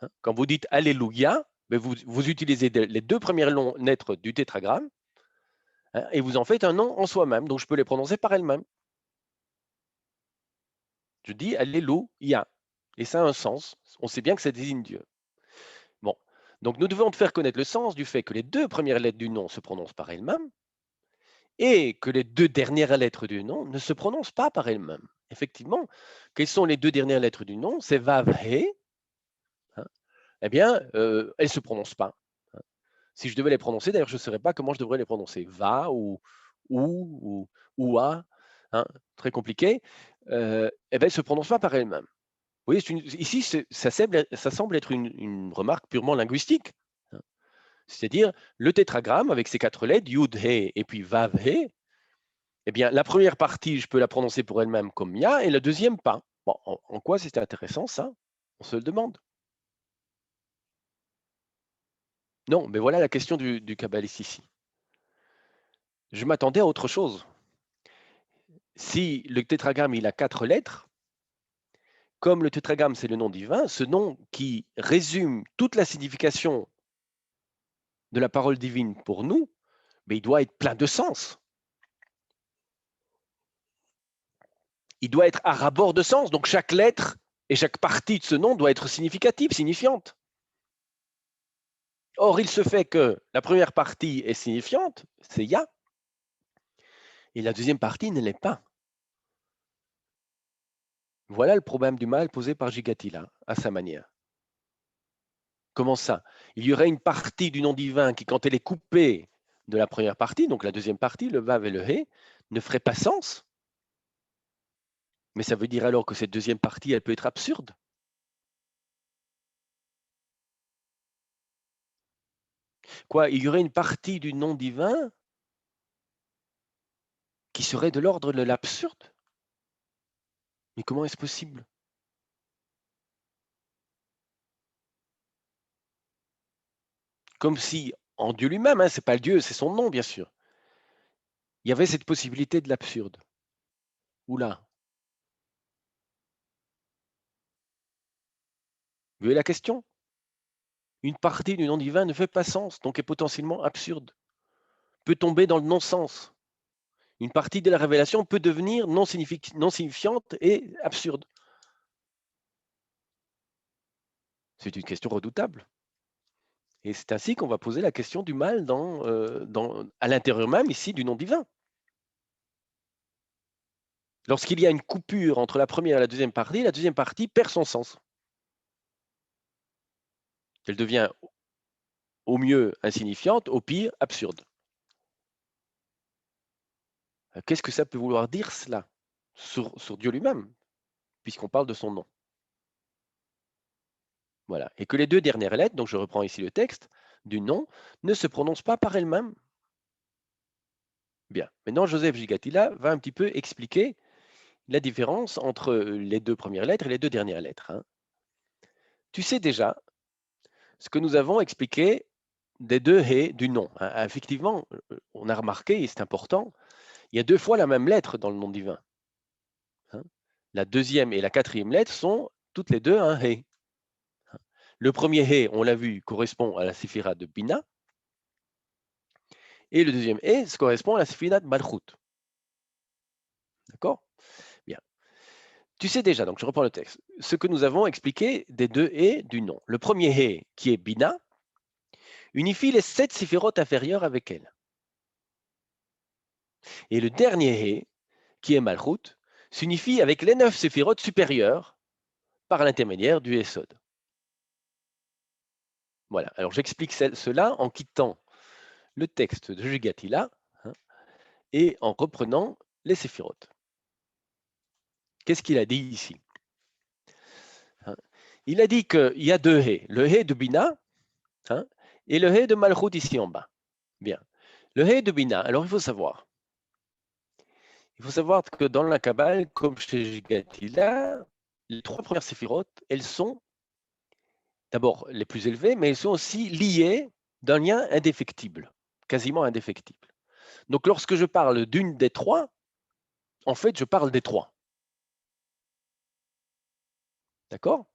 Hein, quand vous dites Alléluia, vous utilisez les 2 premières lettres du tétragramme, hein, et vous en faites un nom en soi-même. Donc je peux les prononcer par elles-mêmes. Je dis Alléluia. Et ça a un sens. On sait bien que ça désigne Dieu. Bon, donc nous devons te faire connaître le sens du fait que les 2 premières lettres du nom se prononcent par elles-mêmes et que les 2 dernières lettres du nom ne se prononcent pas par elles-mêmes. Effectivement, quelles sont les 2 dernières lettres du nom? C'est Vav, He. Hein, eh bien, elles ne se prononcent pas. Hein. Si je devais les prononcer, d'ailleurs, je ne saurais pas comment je devrais les prononcer. Va ou Oua, hein, très compliqué. Elles ne se prononcent pas par elles-mêmes. Vous voyez, ici, ça semble être une remarque purement linguistique. Hein. C'est-à-dire, le tétragramme, avec ses 4 lettres, Yud, He, et puis Vav, He, eh bien, la première partie, je peux la prononcer pour elle-même comme Ya, et la deuxième, pas. Bon, en quoi c'est intéressant, ça? On se le demande. Non, mais voilà la question du kabbaliste ici. Je m'attendais à autre chose. Si le tétragramme, il a 4 lettres, comme le tétragramme, c'est le nom divin, ce nom qui résume toute la signification de la parole divine pour nous, mais il doit être plein de sens. Il doit être à rabord de sens. Donc chaque lettre et chaque partie de ce nom doit être significative, signifiante. Or, il se fait que la première partie est signifiante, c'est Ya, et la deuxième partie ne l'est pas. Voilà le problème du mal posé par Gigatila, à sa manière. Comment ça? Il y aurait une partie du nom divin qui, quand elle est coupée de la première partie, donc la deuxième partie, le Vav et le He, ne ferait pas sens. Mais ça veut dire alors que cette deuxième partie, elle peut être absurde. Quoi? Il y aurait une partie du nom divin qui serait de l'ordre de l'absurde? Mais comment est-ce possible? Comme si, en Dieu lui-même, hein, ce n'est pas le Dieu, c'est son nom, bien sûr, il y avait cette possibilité de l'absurde. Oula. Vous voyez la question? Une partie du nom divin ne fait pas sens, donc est potentiellement absurde, peut tomber dans le non-sens. Une partie de la révélation peut devenir non signifiante et absurde. C'est une question redoutable. Et c'est ainsi qu'on va poser la question du mal à l'intérieur même ici du nom divin. Lorsqu'il y a une coupure entre la première et la deuxième partie perd son sens. Elle devient au mieux insignifiante, au pire absurde. Qu'est-ce que ça peut vouloir dire cela sur Dieu lui-même, puisqu'on parle de son nom? Voilà. Et que les deux dernières lettres, donc je reprends ici le texte, du nom, ne se prononcent pas par elles-mêmes. Bien. Maintenant, Joseph Gigatilla va un petit peu expliquer la différence entre les deux premières lettres et les deux dernières lettres. Hein. Tu sais déjà ce que nous avons expliqué des deux hé du nom. Hein. Effectivement, on a remarqué, et c'est important, il y a deux fois la même lettre dans le nom divin. Hein. La deuxième et la quatrième lettre sont toutes les deux un hé. Le premier hé, on l'a vu, correspond à la séphira de Bina. Et le deuxième hé, ça correspond à la séphira de Malchut. D'accord? Bien. Tu sais déjà, donc je reprends le texte, ce que nous avons expliqué des deux hé du nom. Le premier hé, qui est Bina, unifie les 7 séphirotes inférieures avec elle. Et le dernier hé, qui est Malchut, s'unifie avec les 9 séphirotes supérieures par l'intermédiaire du Esod. Voilà, alors j'explique cela en quittant le texte de Gigatilla hein, et en reprenant les séphirotes. Qu'est-ce qu'il a dit ici hein? Il a dit qu'il y a deux hé, le hé de Bina hein, et le hé de Malchut ici en bas. Bien, le hé de Bina, alors il faut savoir que dans la Kabbale, comme chez Gigatilla, les 3 premières séphirotes, elles sont d'abord les plus élevées, mais elles sont aussi liées d'un lien indéfectible, quasiment indéfectible. Donc lorsque je parle d'une des 3, en fait, je parle des 3. D'accord?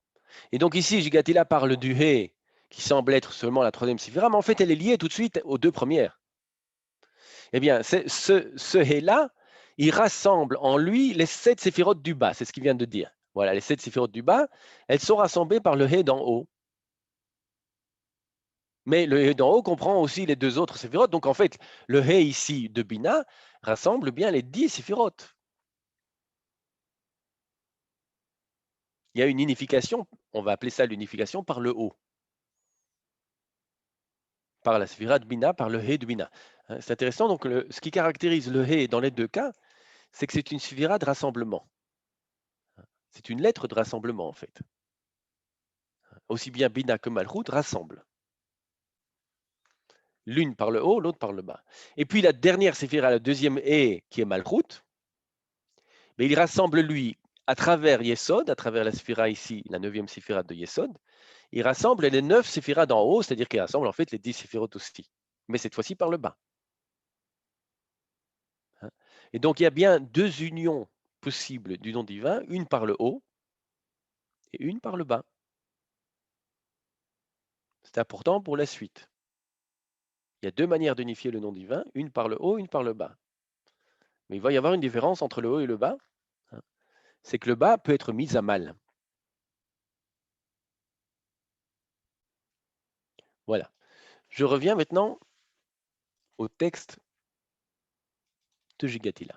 Et donc ici, Gigatilla parle du hé, qui semble être seulement la 3e séphira, mais en fait, elle est liée tout de suite aux 2 premières. Eh bien, ce hé-là, il rassemble en lui les 7 séphirotes du bas, c'est ce qu'il vient de dire. Voilà, les 7 séphirotes du bas, elles sont rassemblées par le hé d'en haut. Mais le hé d'en haut comprend aussi les 2 autres séphirotes. Donc en fait, le hé ici de Bina rassemble bien les 10 séphirotes. Il y a une unification, on va appeler ça l'unification par le haut. Par la séphira de Bina, par le hé de Bina. C'est intéressant, donc ce qui caractérise le hé dans les 2 cas, c'est que c'est une séphira de rassemblement. C'est une lettre de rassemblement en fait. Aussi bien Bina que Malchut rassemblent. L'une par le haut, l'autre par le bas. Et puis la dernière séphira, la deuxième hé, qui est Malchut, mais il rassemble lui à travers Yesod, à travers la séphira ici, la 9e séphira de Yesod, il rassemble les 9 séphiras d'en haut, c'est-à-dire qu'il rassemble en fait les 10 séphirotes aussi, mais cette fois-ci par le bas. Et donc il y a bien 2 unions possibles du nom divin, une par le haut et une par le bas. C'est important pour la suite. Il y a 2 manières d'unifier le nom divin, une par le haut, une par le bas. Mais il va y avoir une différence entre le haut et le bas, c'est que le bas peut être mis à mal. Voilà. Je reviens maintenant au texte de Gigatilla.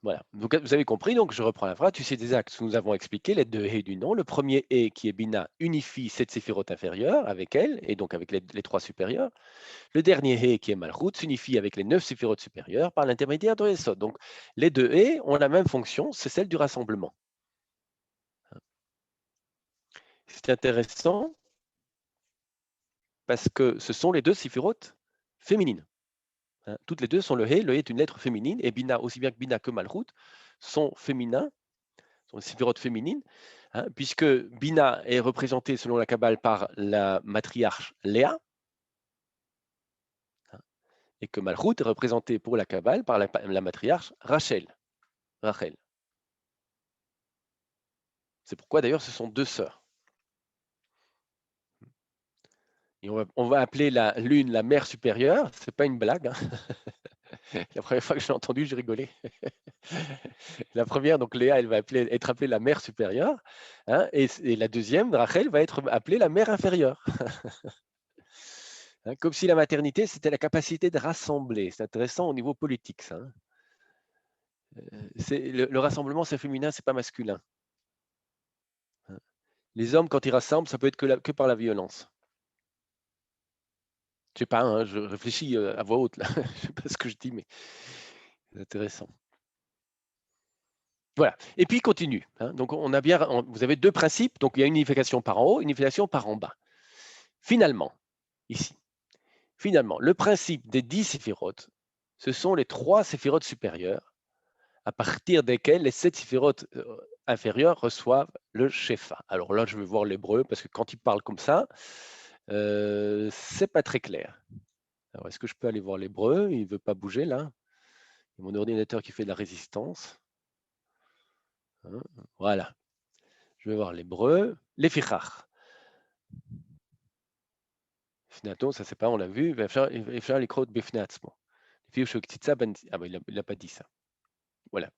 Voilà. Donc, vous avez compris, donc je reprends la phrase. Tu sais des axes, nous avons expliqué les 2 hé du nom. Le premier hé, qui est Bina, unifie 7 séphirotes inférieures avec elle, et donc avec les 3 supérieures. Le dernier hé, qui est Malchut, s'unifie avec les 9 séphirotes supérieures par l'intermédiaire de Yesod. Donc, les 2 hé ont la même fonction, c'est celle du rassemblement. C'est intéressant parce que ce sont les 2 séphirotes féminines. Toutes les 2 sont le hé est une lettre féminine, et Bina, aussi bien que Bina que Malchut, sont féminins, sont des séphirotes féminines, puisque Bina est représentée selon la Kabbale par la matriarche Léa, et que Malchut est représentée pour la Kabbale par la matriarche Rachel. C'est pourquoi d'ailleurs ce sont 2 sœurs. Et on va appeler l'une la mère supérieure, c'est pas une blague, La première fois que je l'ai entendu, j'ai rigolé. La première, donc Léa, elle va être appelée la mère supérieure, hein, et la deuxième, Rachel, va être appelée la mère inférieure. Hein, comme si la maternité, c'était la capacité de rassembler. C'est intéressant au niveau politique, ça. Hein. Le rassemblement, c'est féminin, c'est pas masculin. Hein. Les hommes, quand ils rassemblent, ça peut être que par la violence. Je sais pas, hein, je réfléchis à voix haute, là. Je sais pas ce que je dis, mais c'est intéressant. Voilà. Et puis, il continue. Hein. Donc, vous avez deux principes. Donc, il y a une unification par en haut, une unification par en bas. Finalement, ici, le principe des 10 séphirotes, ce sont les 3 séphirotes supérieures, à partir desquelles les 7 séphirotes inférieures reçoivent le shefa. Alors là, je vais voir l'hébreu, parce que quand il parle comme ça, c'est pas très clair. Alors, est-ce que je peux aller voir l'hébreu? Il ne veut pas bouger, là. Il y a mon ordinateur qui fait de la résistance. Hein, voilà. Je vais voir l'hébreu. Les fichach. Finato, ça c'est pas, on l'a vu. Il va faire les crottes befnatzmo. Ah ben, il n'a pas dit ça. Voilà.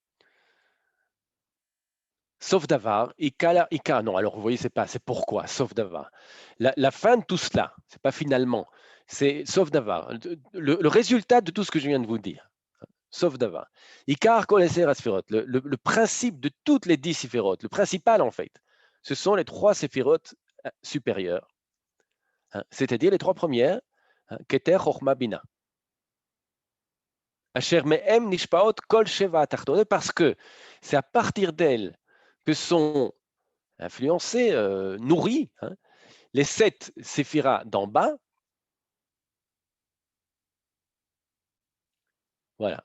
Sauf d'avar, Ika, non, alors vous voyez, c'est pourquoi, sauf d'avar. La fin de tout cela, c'est pas finalement, c'est sauf d'avar. Le résultat de tout ce que je viens de vous dire, sauf d'avar. Ikar koleser asphirot, le principe de toutes les 10 séphirotes, le principal en fait, ce sont les 3 séphirotes supérieures, hein, c'est-à-dire les 3 premières, hein, Keter, Chochma, Bina. Asher me'em nishpaot kol sheva atachtonet, parce que c'est à partir d'elles que sont influencés, nourris, hein, les 7 séphiras d'en bas. Voilà.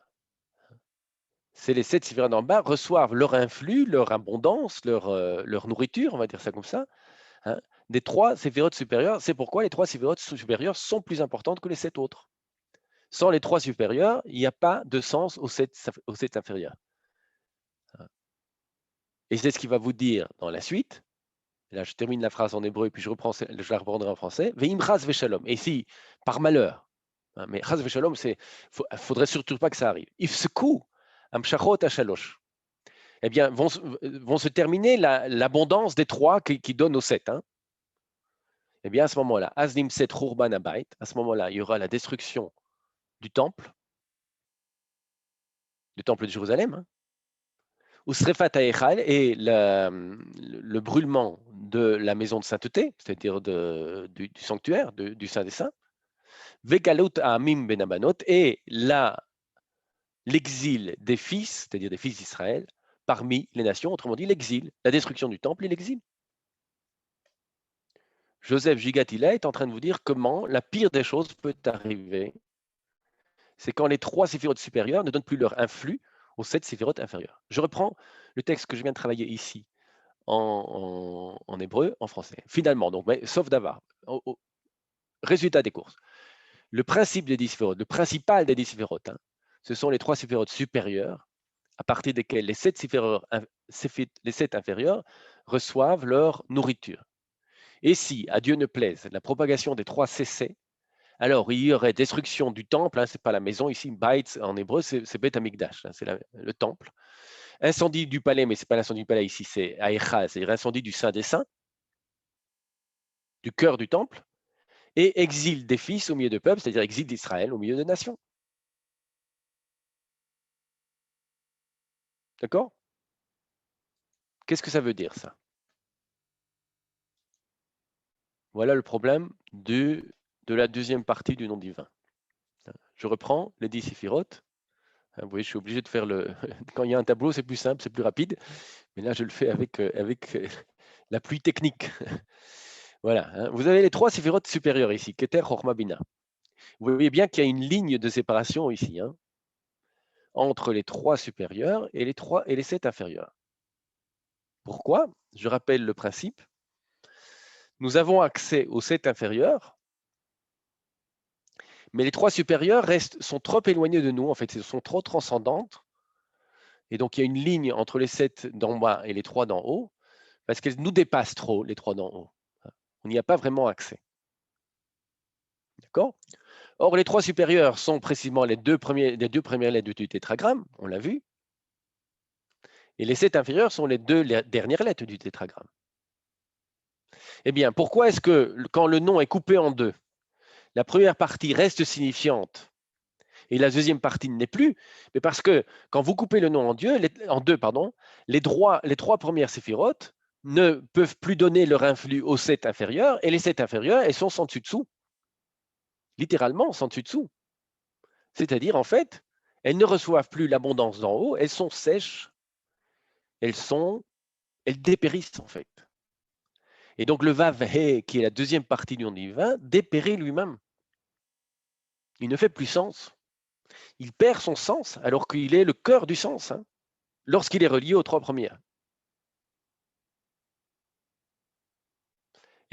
C'est les 7 séphiras d'en bas reçoivent leur influx, leur abondance, leur nourriture, on va dire ça comme ça, hein, des 3 séphirotes supérieures. C'est pourquoi les 3 séphirotes supérieures sont plus importantes que les 7 autres. Sans les 3 supérieurs, il n'y a pas de sens aux 7 inférieurs. Et c'est ce qu'il va vous dire dans la suite. Et là, je termine la phrase en hébreu et puis je la reprendrai en français. Ve'im chas v'shalom. Et si, par malheur, hein, mais chas v'shalom, faudrait surtout pas que ça arrive. Ifseku amshachot ashalosh. Eh bien, vont se terminer l'abondance des 3 qui donnent aux 7. Hein. Eh bien, à ce moment-là, aznim set churban abayit. À ce moment-là, il y aura la destruction du temple de Jérusalem. Hein. Ou srefat ha'echal, et le brûlement de la maison de sainteté, c'est-à-dire du sanctuaire, du Saint des Saints, vegalut ha'amim ben abanot, et l'exil des fils, c'est-à-dire des fils d'Israël, parmi les nations, autrement dit l'exil, la destruction du temple et l'exil. Joseph Gigatila est en train de vous dire comment la pire des choses peut arriver, c'est quand les 3 séphirotes supérieures ne donnent plus leur influx aux 7 séphirotes inférieures. Je reprends le texte que je viens de travailler ici, en hébreu, en français. Finalement, donc, sauf d'avoir, résultat des courses, le principe des 10 séphirotes, le principal des 10 séphirotes, hein, ce sont les 3 séphirotes supérieures, à partir desquelles les 7 inférieures reçoivent leur nourriture. Et si, à Dieu ne plaise, la propagation des 3 cessait, alors il y aurait destruction du temple, hein, ce n'est pas la maison ici, Baït en hébreu, c'est Bet Amikdash, hein, c'est le temple. Incendie du palais, mais ce n'est pas l'incendie du palais ici, c'est Aïcha, c'est-à-dire incendie du Saint des Saints, du cœur du temple, et exil des fils au milieu de peuples, c'est-à-dire exil d'Israël au milieu de nations. D'accord? Qu'est-ce que ça veut dire, ça? Voilà le problème de la deuxième partie du nom divin. Je reprends les 10 séphirotes. Vous voyez, je suis obligé de faire quand il y a un tableau, c'est plus simple, c'est plus rapide. Mais là, je le fais avec la pluie technique. Voilà. Hein. Vous avez les 3 séphirotes supérieures ici, Keter, Chochma, Bina. Vous voyez bien qu'il y a une ligne de séparation ici, hein, entre les 3 supérieurs et les 7 inférieurs. Pourquoi? Je rappelle le principe. Nous avons accès aux 7 inférieurs, mais les 3 supérieures sont trop éloignées de nous, en fait, elles sont trop transcendantes. Et donc, il y a une ligne entre les 7 d'en bas et les 3 d'en haut, parce qu'elles nous dépassent trop, les 3 d'en haut. On n'y a pas vraiment accès. D'accord? Or, les trois supérieurs sont précisément les deux premières lettres du tétragramme, on l'a vu. Et les 7 inférieurs sont les deux dernières lettres du tétragramme. Eh bien, pourquoi est-ce que quand le nom est coupé en deux, la première partie reste signifiante et la deuxième partie ne l'est plus? Mais parce que quand vous coupez le nom en deux, les trois premières séphirotes ne peuvent plus donner leur influx aux 7 inférieurs, et les 7 inférieurs, elles sont sans dessus-dessous. Littéralement, sans dessus-dessous. C'est-à-dire, en fait, elles ne reçoivent plus l'abondance d'en haut, elles sont sèches, elles dépérissent en fait. Et donc le Vav He, qui est la deuxième partie du nom divin, dépérit lui-même. Il ne fait plus sens. Il perd son sens alors qu'il est le cœur du sens, hein, lorsqu'il est relié aux trois premières.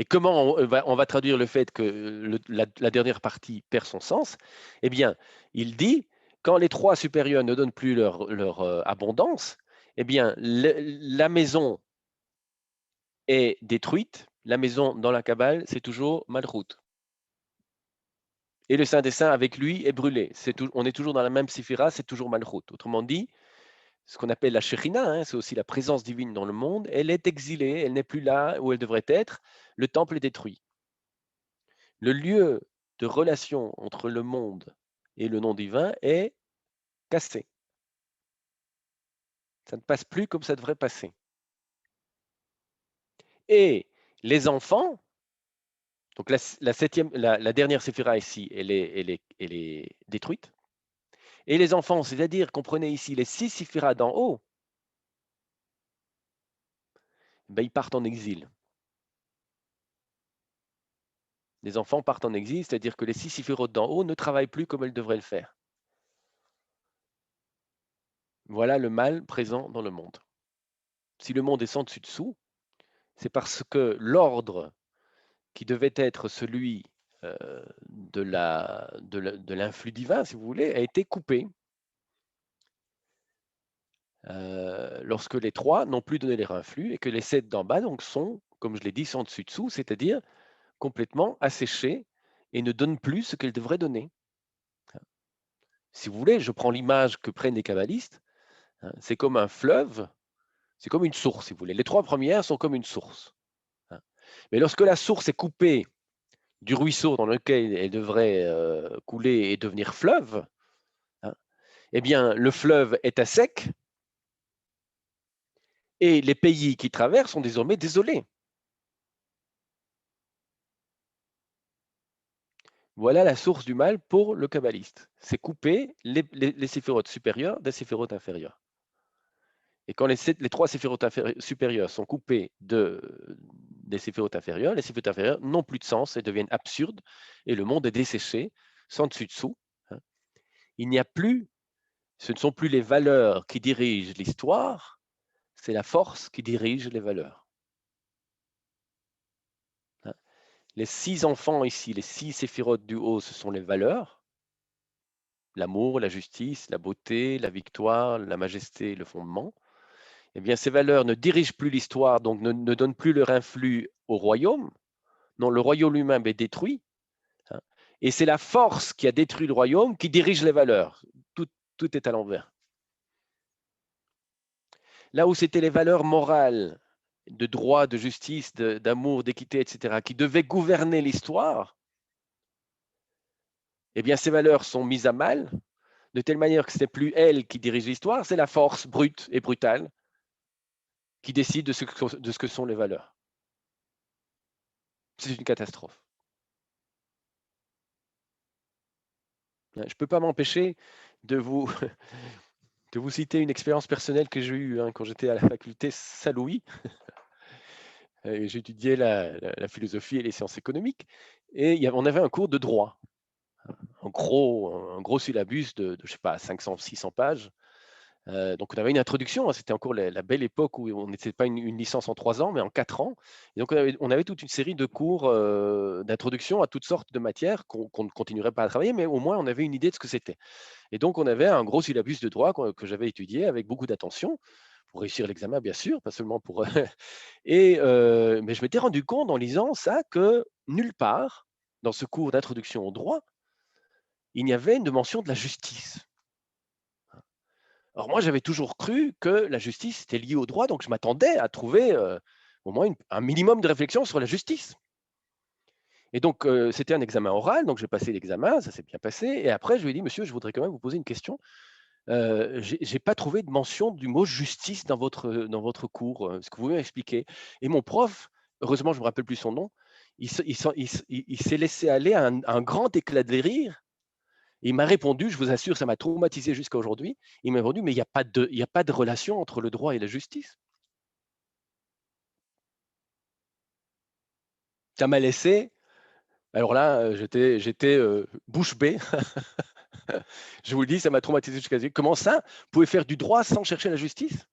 Et comment on va traduire le fait que la dernière partie perd son sens? Eh bien, il dit, quand les trois supérieurs ne donnent plus leur abondance, eh bien, la maison est détruite. La maison dans la Kabbale, c'est toujours Malchut. Et le Saint des Saints avec lui est brûlé. On est toujours dans la même séphira, c'est toujours Malchut. Autrement dit, ce qu'on appelle la Shekhinah, hein, c'est aussi la présence divine dans le monde, elle est exilée, elle n'est plus là où elle devrait être, le temple est détruit. Le lieu de relation entre le monde et le nom divin est cassé. Ça ne passe plus comme ça devrait passer. Et les enfants, donc la dernière séphira ici, elle est détruite. Et les enfants, c'est-à-dire, comprenez ici, les 6 séphiras d'en haut, ben, ils partent en exil. Les enfants partent en exil, c'est-à-dire que les 6 séphirotes d'en haut ne travaillent plus comme elles devraient le faire. Voilà le mal présent dans le monde. Si le monde est sans dessus-dessous, c'est parce que l'ordre qui devait être celui de l'influx divin, si vous voulez, a été coupé lorsque les 3 n'ont plus donné leur influx et que les 7 d'en bas donc, sont, comme je l'ai dit, sans dessus-dessous, c'est-à-dire complètement asséchées et ne donnent plus ce qu'elles devraient donner. Si vous voulez, je prends l'image que prennent les kabbalistes, hein, c'est comme un fleuve, c'est comme une source, si vous voulez. Les 3 premières sont comme une source. Hein. Mais lorsque la source est coupée du ruisseau dans lequel elle devrait couler et devenir fleuve, hein, eh bien, le fleuve est à sec et les pays qui traversent sont désormais désolés. Voilà la source du mal pour le kabbaliste. C'est couper les séphirotes supérieures des séphirotes inférieures. Et quand les 3 séphirotes supérieures sont coupées des séphirotes inférieures, les séphirotes inférieures n'ont plus de sens et deviennent absurdes, et le monde est desséché, sans dessus-dessous. Hein. Il n'y a plus, ce ne sont plus les valeurs qui dirigent l'histoire, c'est la force qui dirige les valeurs. Hein. Les 6 enfants ici, les 6 séphirotes du haut, ce sont les valeurs. L'amour, la justice, la beauté, la victoire, la majesté, le fondement. Eh bien, ces valeurs ne dirigent plus l'histoire, donc ne donnent plus leur influx au royaume. Non, le royaume lui-même est détruit. Hein, et c'est la force qui a détruit le royaume qui dirige les valeurs. Tout est à l'envers. Là où c'était les valeurs morales, de droit, de justice, d'amour, d'équité, etc., qui devaient gouverner l'histoire, eh bien, ces valeurs sont mises à mal, de telle manière que ce n'est plus elle qui dirige l'histoire, c'est la force brute et brutale qui décide de ce que sont les valeurs. C'est une catastrophe. Je ne peux pas m'empêcher de vous citer une expérience personnelle que j'ai eue quand j'étais à la faculté Saint-Louis. J'étudiais la philosophie et les sciences économiques, et on avait un cours de droit, un gros syllabus de je sais pas, 500-600 pages. Donc on avait une introduction, hein, c'était encore la belle époque où on n'était pas une licence en 3 ans, mais en 4 ans. Et donc on avait toute une série de cours d'introduction à toutes sortes de matières qu'on ne continuerait pas à travailler, mais au moins on avait une idée de ce que c'était. Et donc on avait un gros syllabus de droit que j'avais étudié avec beaucoup d'attention, pour réussir l'examen bien sûr, pas seulement pour… mais je m'étais rendu compte en lisant ça que nulle part, dans ce cours d'introduction au droit, il y avait une mention de la justice. Alors moi, j'avais toujours cru que la justice était liée au droit, donc je m'attendais à trouver au moins un minimum de réflexion sur la justice. Et donc, c'était un examen oral, donc j'ai passé l'examen, ça s'est bien passé. Et après, je lui ai dit, monsieur, je voudrais quand même vous poser une question. J'ai pas trouvé de mention du mot justice dans votre cours. Est-ce que vous pouvez m'expliquer? Et mon prof, heureusement, je me rappelle plus son nom, il s'est laissé aller à un grand éclat de rire. Et il m'a répondu, je vous assure, ça m'a traumatisé jusqu'à aujourd'hui. Il m'a répondu, mais il n'y a pas de relation entre le droit et la justice. Ça m'a laissé. Alors là, j'étais bouche bée. Je vous le dis, ça m'a traumatisé jusqu'à aujourd'hui. Comment ça, vous pouvez faire du droit sans chercher la justice?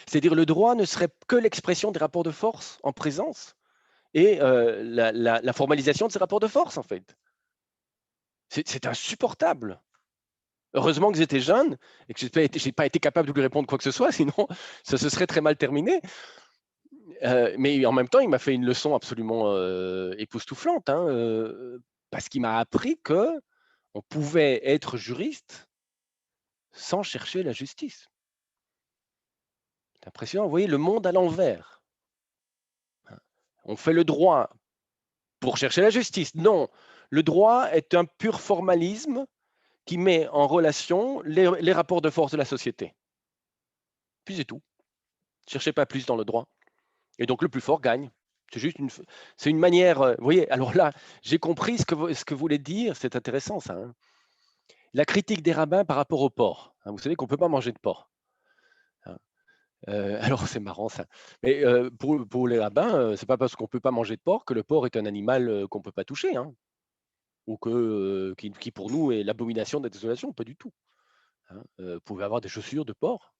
C'est-à-dire le droit ne serait que l'expression des rapports de force en présence et la formalisation de ces rapports de force, en fait. C'est insupportable. Heureusement que j'étais jeune et que je n'ai pas été capable de lui répondre quoi que ce soit, sinon ça se serait très mal terminé. Mais en même temps, il m'a fait une leçon absolument époustouflante, hein, parce qu'il m'a appris qu'on pouvait être juriste sans chercher la justice. C'est impressionnant, vous voyez le monde à l'envers. On fait le droit pour chercher la justice. Non, le droit est un pur formalisme qui met en relation les rapports de force de la société. Puis c'est tout. Ne cherchez pas plus dans le droit. Et donc le plus fort gagne. C'est une manière. Vous voyez, alors là, j'ai compris ce que voulait dire. C'est intéressant ça. Hein. La critique des rabbins par rapport au porc. Hein, vous savez qu'on ne peut pas manger de porc. Hein. Alors c'est marrant ça. Mais pour les rabbins, c'est pas parce qu'on ne peut pas manger de porc que le porc est un animal qu'on ne peut pas toucher. Hein. Ou qui pour nous est l'abomination de la désolation, pas du tout. Hein. Vous pouvez avoir des chaussures de porc,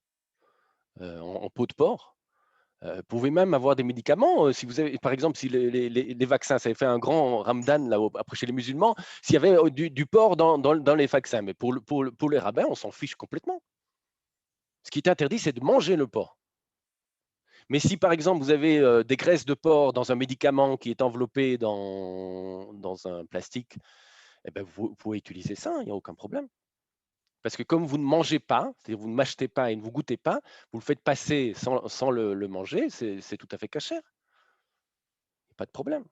en peau de porc. Vous pouvez même avoir des médicaments. Si vous avez, par exemple, si les vaccins, ça avait fait un grand ramadan là, après chez les musulmans, s'il y avait du porc dans les vaccins. Mais pour les rabbins, on s'en fiche complètement. Ce qui est interdit, c'est de manger le porc. Mais si, par exemple, vous avez des graisses de porc dans un médicament qui est enveloppé dans un plastique, eh ben, vous pouvez utiliser ça, il n'y a aucun problème. Parce que comme vous ne mangez pas, c'est-à-dire vous ne m'achetez pas et ne vous goûtez pas, vous le faites passer sans le manger, c'est tout à fait cachère. Pas de problème.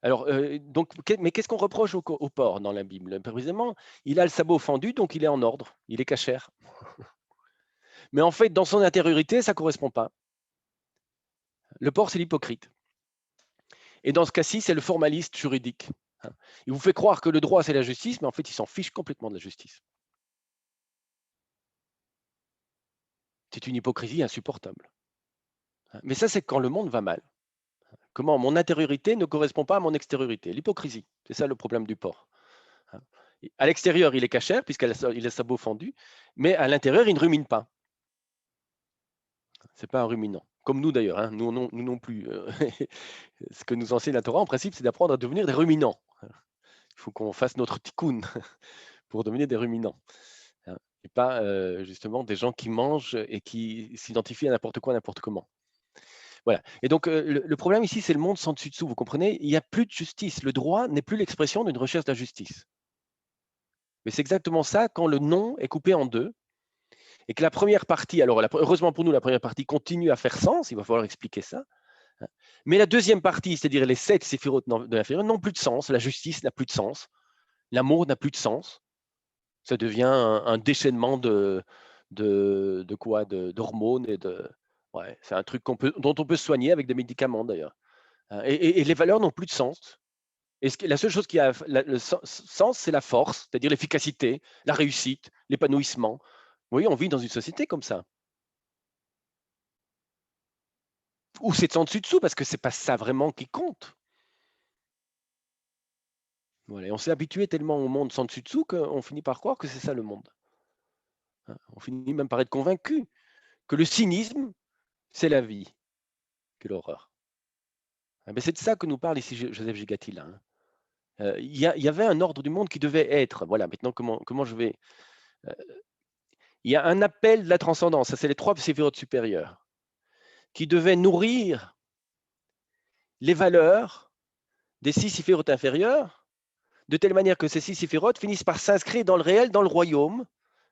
Alors, mais qu'est-ce qu'on reproche au porc dans la Bible? Précisément, il a le sabot fendu, donc il est en ordre, il est cachère. Mais en fait, dans son intériorité, ça ne correspond pas. Le porc, c'est l'hypocrite. Et dans ce cas-ci, c'est le formaliste juridique. Il vous fait croire que le droit, c'est la justice, mais en fait, il s'en fiche complètement de la justice. C'est une hypocrisie insupportable. Mais ça, c'est quand le monde va mal. Comment mon intériorité ne correspond pas à mon extériorité. L'hypocrisie, c'est ça le problème du porc. À l'extérieur, il est cachère, puisqu'il a le sabot fendu, mais à l'intérieur, il ne rumine pas. Ce n'est pas un ruminant. Comme nous d'ailleurs, hein. Nous non plus. Ce que nous enseigne la Torah, en principe, c'est d'apprendre à devenir des ruminants. Il faut qu'on fasse notre tikkun pour devenir des ruminants. Et pas justement des gens qui mangent et qui s'identifient à n'importe quoi, n'importe comment. Voilà. Et donc, le problème ici, c'est le monde sans dessus-dessous. Vous comprenez? Il n'y a plus de justice. Le droit n'est plus l'expression d'une recherche de la justice. Mais c'est exactement ça quand le non est coupé en deux et que la première partie, alors heureusement pour nous, la première partie continue à faire sens, il va falloir expliquer ça. Mais la deuxième partie, c'est-à-dire les 7 séphirotes de l'inférieur, n'ont plus de sens. La justice n'a plus de sens. L'amour n'a plus de sens. Ça devient un déchaînement de quoi? D'hormones et de. Ouais, c'est un truc dont on peut se soigner avec des médicaments d'ailleurs. Et les valeurs n'ont plus de sens. Et la seule chose qui a le sens, c'est la force, c'est-à-dire l'efficacité, la réussite, l'épanouissement. Vous voyez, on vit dans une société comme ça. Ou c'est sans dessus-dessous, parce que ce n'est pas ça vraiment qui compte. Voilà. Et on s'est habitué tellement au monde sans dessus-dessous qu'on finit par croire que c'est ça le monde. On finit même par être convaincu que le cynisme, c'est la vie. Quelle horreur. C'est de ça que nous parle ici Joseph Gigatti. Il y avait un ordre du monde qui devait être. Voilà, maintenant, comment je vais. Il y a un appel de la transcendance, ça c'est les 3 séphirotes supérieures, qui devaient nourrir les valeurs des 6 séphirotes inférieures, de telle manière que ces 6 séphirotes finissent par s'inscrire dans le réel, dans le royaume,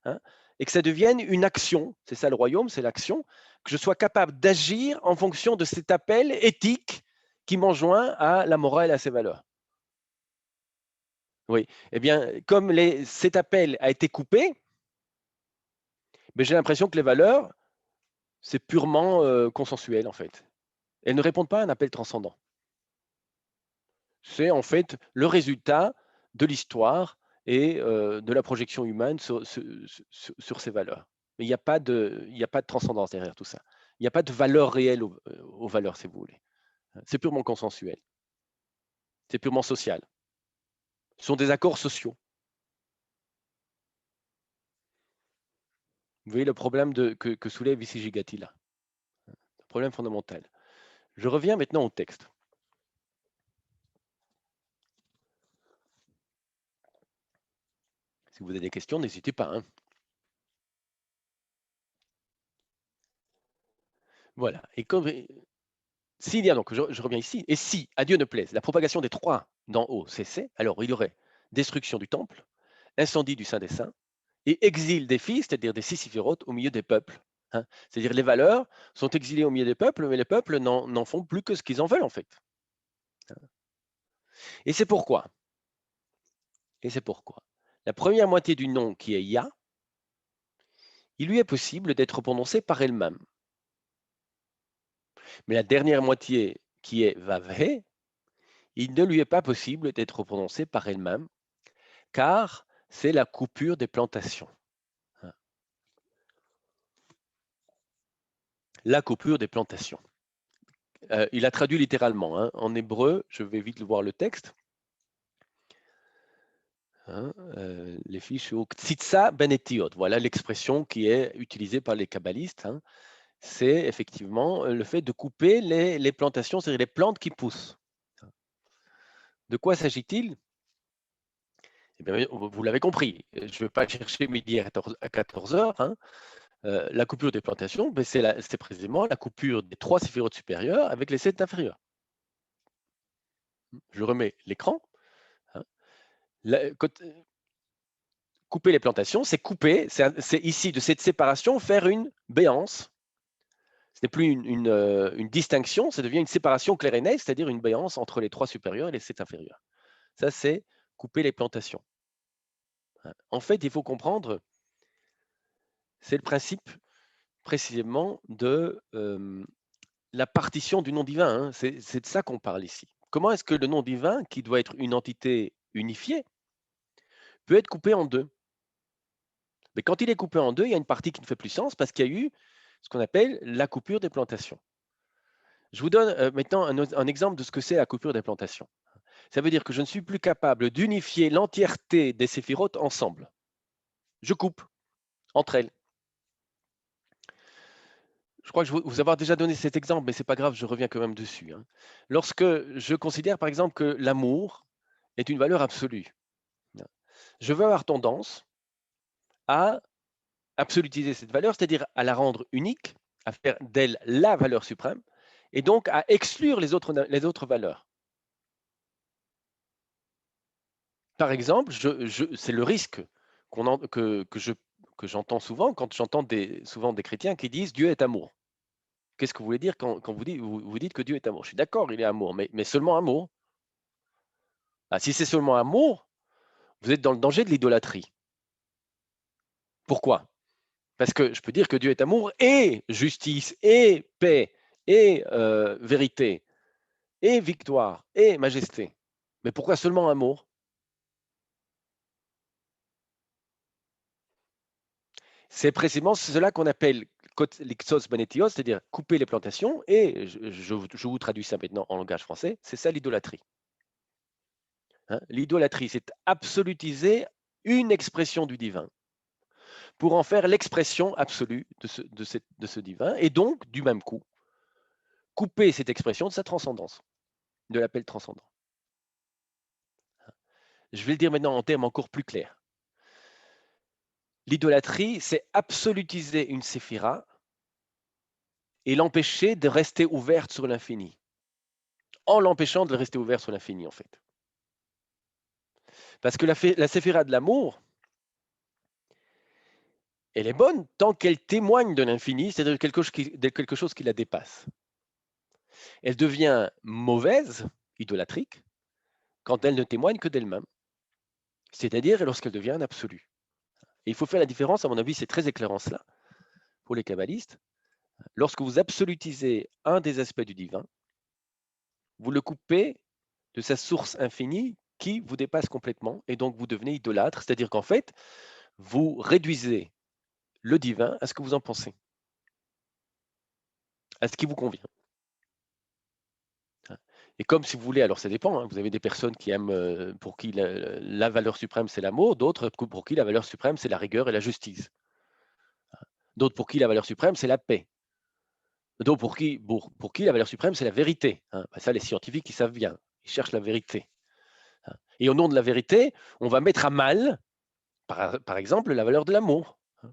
hein, et que ça devienne une action. C'est ça le royaume, c'est l'action. Que je sois capable d'agir en fonction de cet appel éthique qui m'enjoint à la morale et à ses valeurs. Oui, eh bien, comme cet appel a été coupé, mais j'ai l'impression que les valeurs, c'est purement consensuel en fait. Elles ne répondent pas à un appel transcendant. C'est en fait le résultat de l'histoire et de la projection humaine sur ces valeurs. Mais il n'y a pas de transcendance derrière tout ça. Il n'y a pas de valeur réelle aux valeurs, si vous voulez. C'est purement consensuel. C'est purement social. Ce sont des accords sociaux. Vous voyez le problème que soulève ici Gigati là. Un problème fondamental. Je reviens maintenant au texte. Si vous avez des questions, n'hésitez pas. Hein. Voilà. Et comme s'il y a donc, je reviens ici, et si, à Dieu ne plaise, la propagation des trois d'en haut cessait, alors il y aurait destruction du temple, incendie du Saint des Saints, et exil des fils, c'est-à-dire des 6 séphirotes, au milieu des peuples. Hein. C'est-à-dire les valeurs sont exilées au milieu des peuples, mais les peuples n'en font plus que ce qu'ils en veulent en fait. Et c'est pourquoi. La première moitié du nom qui est Ya, il lui est possible d'être prononcé par elle-même. Mais la dernière moitié qui est Vavhe, il ne lui est pas possible d'être prononcé par elle-même, car c'est la coupure des plantations. La coupure des plantations. Il a traduit littéralement. Hein. En hébreu, je vais vite voir le texte. Hein, les fiches au Tzitza ben etiot. Voilà l'expression qui est utilisée par les kabbalistes. Hein. C'est effectivement le fait de couper les plantations, c'est-à-dire les plantes qui poussent. De quoi s'agit-il? Eh bien, vous l'avez compris, je ne vais pas chercher midi à 14 heures. Hein. La coupure des plantations, ben c'est précisément la coupure des 3 séphirotes supérieurs avec les 7 inférieurs. Je remets l'écran. Hein. Couper les plantations, c'est couper, c'est ici de cette séparation faire une béance. Ce n'est plus une distinction, ça devient une séparation claire et nette, c'est-à-dire une béance entre les 3 supérieurs et les 7 inférieurs. Ça, c'est couper les plantations. En fait, il faut comprendre, c'est le principe précisément de la partition du nom divin. Hein. C'est de ça qu'on parle ici. Comment est-ce que le nom divin, qui doit être une entité unifiée, peut être coupé en deux? Mais quand il est coupé en deux, il y a une partie qui ne fait plus sens parce qu'il y a eu ce qu'on appelle la coupure des plantations. Je vous donne maintenant un exemple de ce que c'est la coupure des plantations. Ça veut dire que je ne suis plus capable d'unifier l'entièreté des séphirotes ensemble. Je coupe entre elles. Je crois que je vous avoir déjà donné cet exemple, mais ce n'est pas grave, je reviens quand même dessus. Hein. Lorsque je considère par exemple que l'amour est une valeur absolue, je veux avoir tendance à absolutiser cette valeur, c'est-à-dire à la rendre unique, à faire d'elle la valeur suprême, et donc à exclure les autres valeurs. Par exemple, c'est le risque que j'entends souvent quand j'entends souvent des chrétiens qui disent Dieu est amour. Qu'est-ce que vous voulez dire quand vous dites que Dieu est amour? Je suis d'accord, il est amour, mais seulement amour. Ah, si c'est seulement amour, vous êtes dans le danger de l'idolâtrie. Pourquoi? Parce que je peux dire que Dieu est amour et justice et paix et vérité et victoire et majesté. Mais pourquoi seulement amour? C'est précisément cela qu'on appelle l'ixos benetios, c'est-à-dire couper les plantations, et je vous traduis ça maintenant en langage français, c'est ça l'idolâtrie. Hein? L'idolâtrie, c'est absolutiser une expression du divin pour en faire l'expression absolue de ce divin, et donc, du même coup, couper cette expression de sa transcendance, de l'appel transcendant. Je vais le dire maintenant en termes encore plus clairs. L'idolâtrie, c'est absolutiser une séphira et l'empêcher de rester ouverte sur l'infini. en l'empêchant de rester ouvert sur l'infini, en fait. Parce que la séphira de l'amour, elle est bonne tant qu'elle témoigne de l'infini, c'est-à-dire quelque chose qui la dépasse. Elle devient mauvaise, idolâtrique, quand elle ne témoigne que d'elle-même, c'est-à-dire lorsqu'elle devient un absolu. Et il faut faire la différence, à mon avis, c'est très éclairant cela, pour les kabbalistes. Lorsque vous absolutisez un des aspects du divin, vous le coupez de sa source infinie qui vous dépasse complètement, et donc vous devenez idolâtre, c'est-à-dire qu'en fait, vous réduisez le divin à ce que vous en pensez, à ce qui vous convient. Et comme si vous voulez, alors ça dépend, hein, vous avez des personnes qui aiment, pour qui la valeur suprême c'est l'amour, d'autres pour qui la valeur suprême c'est la rigueur et la justice, d'autres pour qui la valeur suprême c'est la paix, d'autres pour qui la valeur suprême c'est la vérité. Hein. Ben ça, les scientifiques ils savent bien, ils cherchent la vérité. Hein. Et au nom de la vérité, on va mettre à mal, par exemple, la valeur de l'amour. Hein.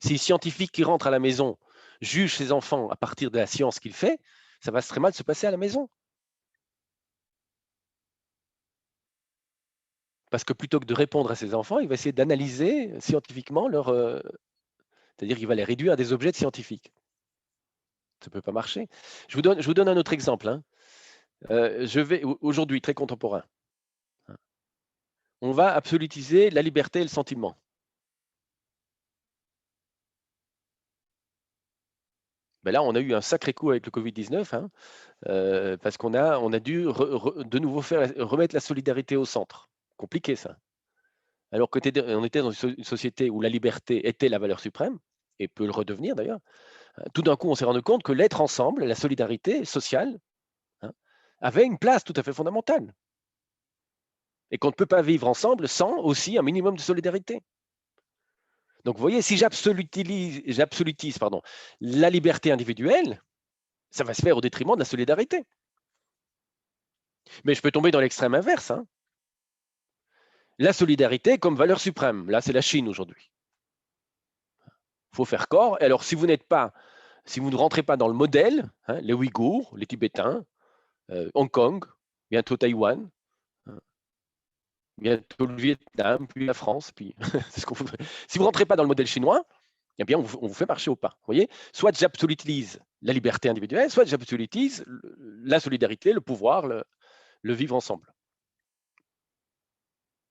Si le scientifique qui rentre à la maison juge ses enfants à partir de la science qu'il fait, ça va très mal se passer à la maison. Parce que plutôt que de répondre à ses enfants, il va essayer d'analyser scientifiquement c'est-à-dire qu'il va les réduire à des objets scientifiques. Ça ne peut pas marcher. Je vous donne un autre exemple. Hein. Je vais aujourd'hui, très contemporain. On va absolutiser la liberté et le sentiment. Ben là, on a eu un sacré coup avec le Covid-19, hein, parce qu'on a dû de nouveau remettre la solidarité au centre. Compliqué ça. Alors qu'on était dans une société où la liberté était la valeur suprême, et peut le redevenir d'ailleurs. Tout d'un coup, on s'est rendu compte que l'être ensemble, la solidarité sociale, hein, avait une place tout à fait fondamentale. Et qu'on ne peut pas vivre ensemble sans aussi un minimum de solidarité. Donc, vous voyez, si j'absolutise la liberté individuelle, ça va se faire au détriment de la solidarité. Mais je peux tomber dans l'extrême inverse. Hein. La solidarité comme valeur suprême. Là, c'est la Chine aujourd'hui. Il faut faire corps. Et alors, si vous ne rentrez pas dans le modèle, hein, les Ouïghours, les Tibétains, Hong Kong, bientôt Taïwan, bientôt le Vietnam, puis la France, puis ce qu'on voudrait. Si vous ne rentrez pas dans le modèle chinois, eh bien, on vous fait marcher au pas. Vous voyez, soit j'absolutise la liberté individuelle, soit j'absolutise la solidarité, le pouvoir, le vivre ensemble.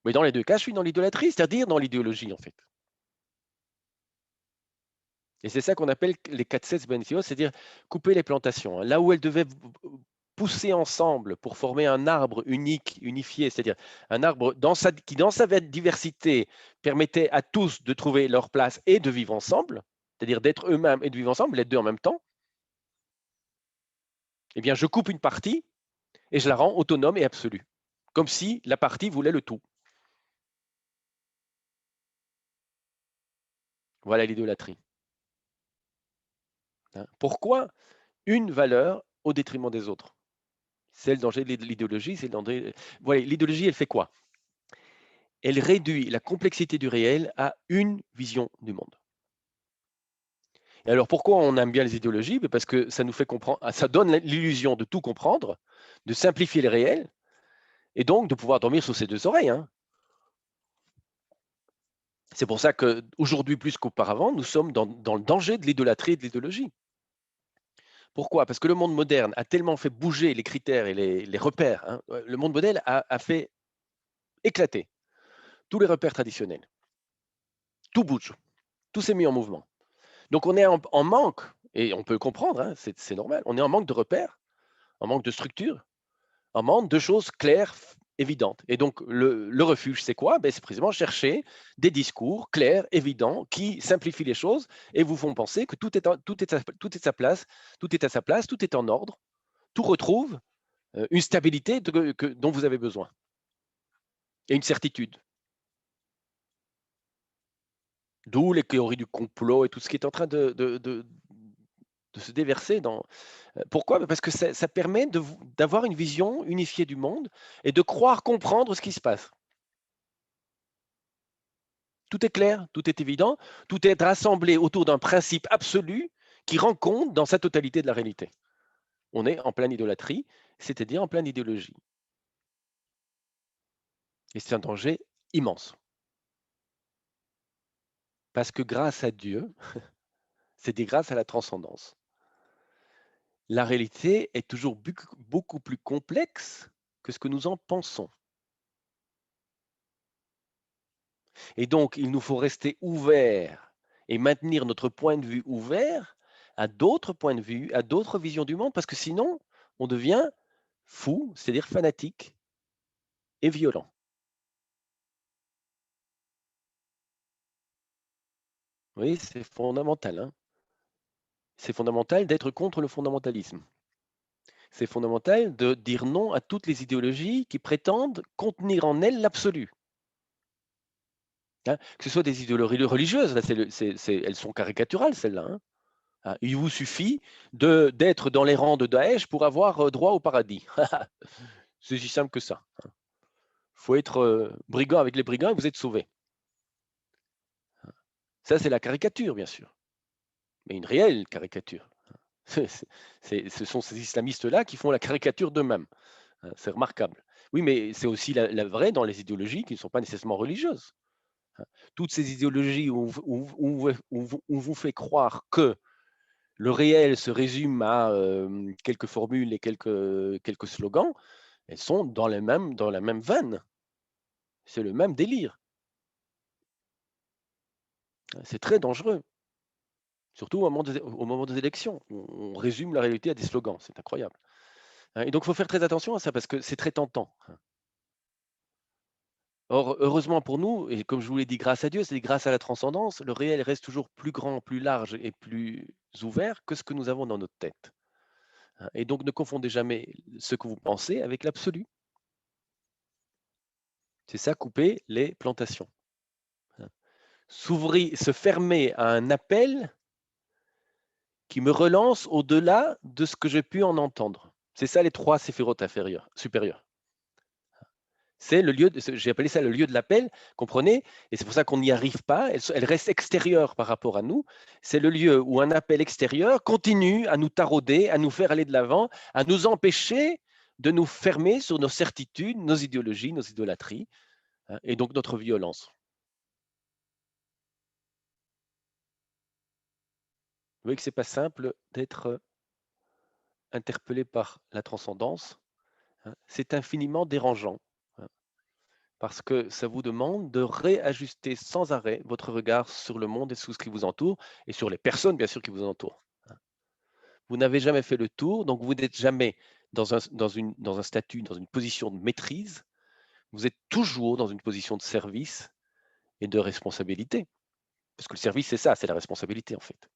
Mais dans les deux cas, je suis dans l'idolâtrie, c'est-à-dire dans l'idéologie, en fait. Et c'est ça qu'on appelle les katsetz benzios, c'est-à-dire couper les plantations. Hein. Là où elles devaient pousser ensemble pour former un arbre unique, unifié, c'est-à-dire un arbre qui, dans sa diversité, permettait à tous de trouver leur place et de vivre ensemble, c'est-à-dire d'être eux-mêmes et de vivre ensemble, les deux en même temps, eh bien, je coupe une partie et je la rends autonome et absolue, comme si la partie voulait le tout. Voilà l'idolâtrie. Hein. Pourquoi une valeur au détriment des autres? C'est le danger de l'idéologie. Voilà, l'idéologie, elle fait quoi? Elle réduit la complexité du réel à une vision du monde. Et alors, pourquoi on aime bien les idéologies? Parce que ça nous fait comprendre, ça donne l'illusion de tout comprendre, de simplifier le réel, et donc de pouvoir dormir sur ses deux oreilles. Hein. C'est pour ça qu'aujourd'hui, plus qu'auparavant, nous sommes dans le danger de l'idolâtrie et de l'idéologie. Pourquoi? Parce que le monde moderne a tellement fait bouger les critères et les repères. Hein. Le monde moderne a fait éclater tous les repères traditionnels. Tout bouge, tout s'est mis en mouvement. Donc on est en manque, et on peut le comprendre, hein, c'est normal, on est en manque de repères, en manque de structure, en manque de choses claires, évidentes. Et donc le refuge, c'est quoi? C'est précisément chercher des discours clairs, évidents, qui simplifient les choses et vous font penser que tout est à sa place, tout est en ordre, tout retrouve une stabilité dont vous avez besoin et une certitude. D'où les théories du complot et tout ce qui est en train de se déverser dans. Pourquoi? Parce que ça permet d'avoir une vision unifiée du monde et de croire comprendre ce qui se passe. Tout est clair, tout est évident, tout est rassemblé autour d'un principe absolu qui rend compte dans sa totalité de la réalité. on est en pleine idolâtrie, c'est-à-dire en pleine idéologie. Et c'est un danger immense. Parce que grâce à Dieu, c'est grâce à la transcendance. La réalité est toujours beaucoup plus complexe que ce que nous en pensons. Et donc, il nous faut rester ouverts et maintenir notre point de vue ouvert à d'autres points de vue, à d'autres visions du monde, parce que sinon, on devient fou, c'est-à-dire fanatique et violent. Oui, c'est fondamental, hein. C'est fondamental d'être contre le fondamentalisme. C'est fondamental de dire non à toutes les idéologies qui prétendent contenir en elles l'absolu. Hein, que ce soit des idéologies religieuses, là, elles sont caricaturales, celles-là. Hein. Hein, il vous suffit d'être dans les rangs de Daesh pour avoir droit au paradis. C'est aussi simple que ça. Il faut être brigand avec les brigands et vous êtes sauvé. Ça, c'est la caricature, bien sûr. Mais une réelle caricature. Ce sont ces islamistes-là qui font la caricature d'eux-mêmes. C'est remarquable. Oui, mais c'est aussi la vraie dans les idéologies qui ne sont pas nécessairement religieuses. Toutes ces idéologies où on vous fait croire que le réel se résume à quelques formules et quelques slogans, elles sont dans la même veine. C'est le même délire. C'est très dangereux. Surtout au moment des élections. On résume la réalité à des slogans. C'est incroyable. Et donc, il faut faire très attention à ça parce que c'est très tentant. Or, heureusement pour nous, et comme je vous l'ai dit, grâce à Dieu, c'est grâce à la transcendance, le réel reste toujours plus grand, plus large et plus ouvert que ce que nous avons dans notre tête. Et donc, ne confondez jamais ce que vous pensez avec l'absolu. C'est ça, couper les plantations. Se fermer à un appel qui me relance au-delà de ce que j'ai pu en entendre. C'est ça les trois séphirotes supérieures. C'est le lieu, j'ai appelé ça le lieu de l'appel, comprenez? Et c'est pour ça qu'on n'y arrive pas, elle reste extérieure par rapport à nous. C'est le lieu où un appel extérieur continue à nous tarauder, à nous faire aller de l'avant, à nous empêcher de nous fermer sur nos certitudes, nos idéologies, nos idolâtries, hein, et donc notre violence. Vous voyez que ce n'est pas simple d'être interpellé par la transcendance, hein. C'est infiniment dérangeant. Parce que ça vous demande de réajuster sans arrêt votre regard sur le monde et sur ce qui vous entoure, et sur les personnes, bien sûr, qui vous entourent. Vous n'avez jamais fait le tour, donc vous n'êtes jamais dans un statut, dans une position de maîtrise. Vous êtes toujours dans une position de service et de responsabilité. Parce que le service, c'est ça, c'est la responsabilité, en fait.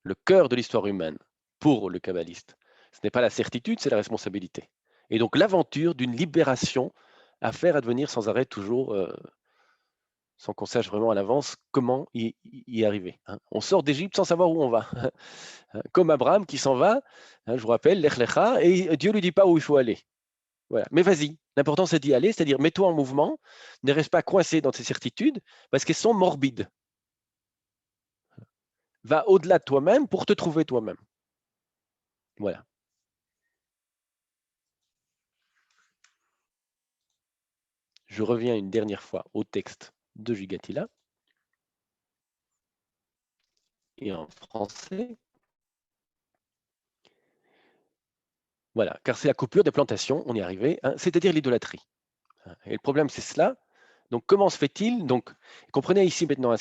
Le cœur de l'histoire humaine, pour le kabbaliste, ce n'est pas la certitude, c'est la responsabilité. Et donc l'aventure d'une libération à faire advenir sans arrêt toujours, sans qu'on sache vraiment à l'avance comment y arriver. Hein. On sort d'Égypte sans savoir où on va. Comme Abraham qui s'en va, hein, je vous rappelle, Lech Lecha, et Dieu ne lui dit pas où il faut aller. Voilà. Mais vas-y, l'important c'est d'y aller, c'est-à-dire mets-toi en mouvement, ne reste pas coincé dans tes certitudes, parce qu'elles sont morbides. Va au-delà de toi-même pour te trouver toi-même. Voilà. Je reviens une dernière fois au texte de Jugatila. Et en français. Voilà, car c'est la coupure des plantations, on y est arrivé, hein, c'est-à-dire l'idolâtrie. Et le problème, c'est cela. Donc, comment se fait-il? Donc, comprenez ici maintenant, hein,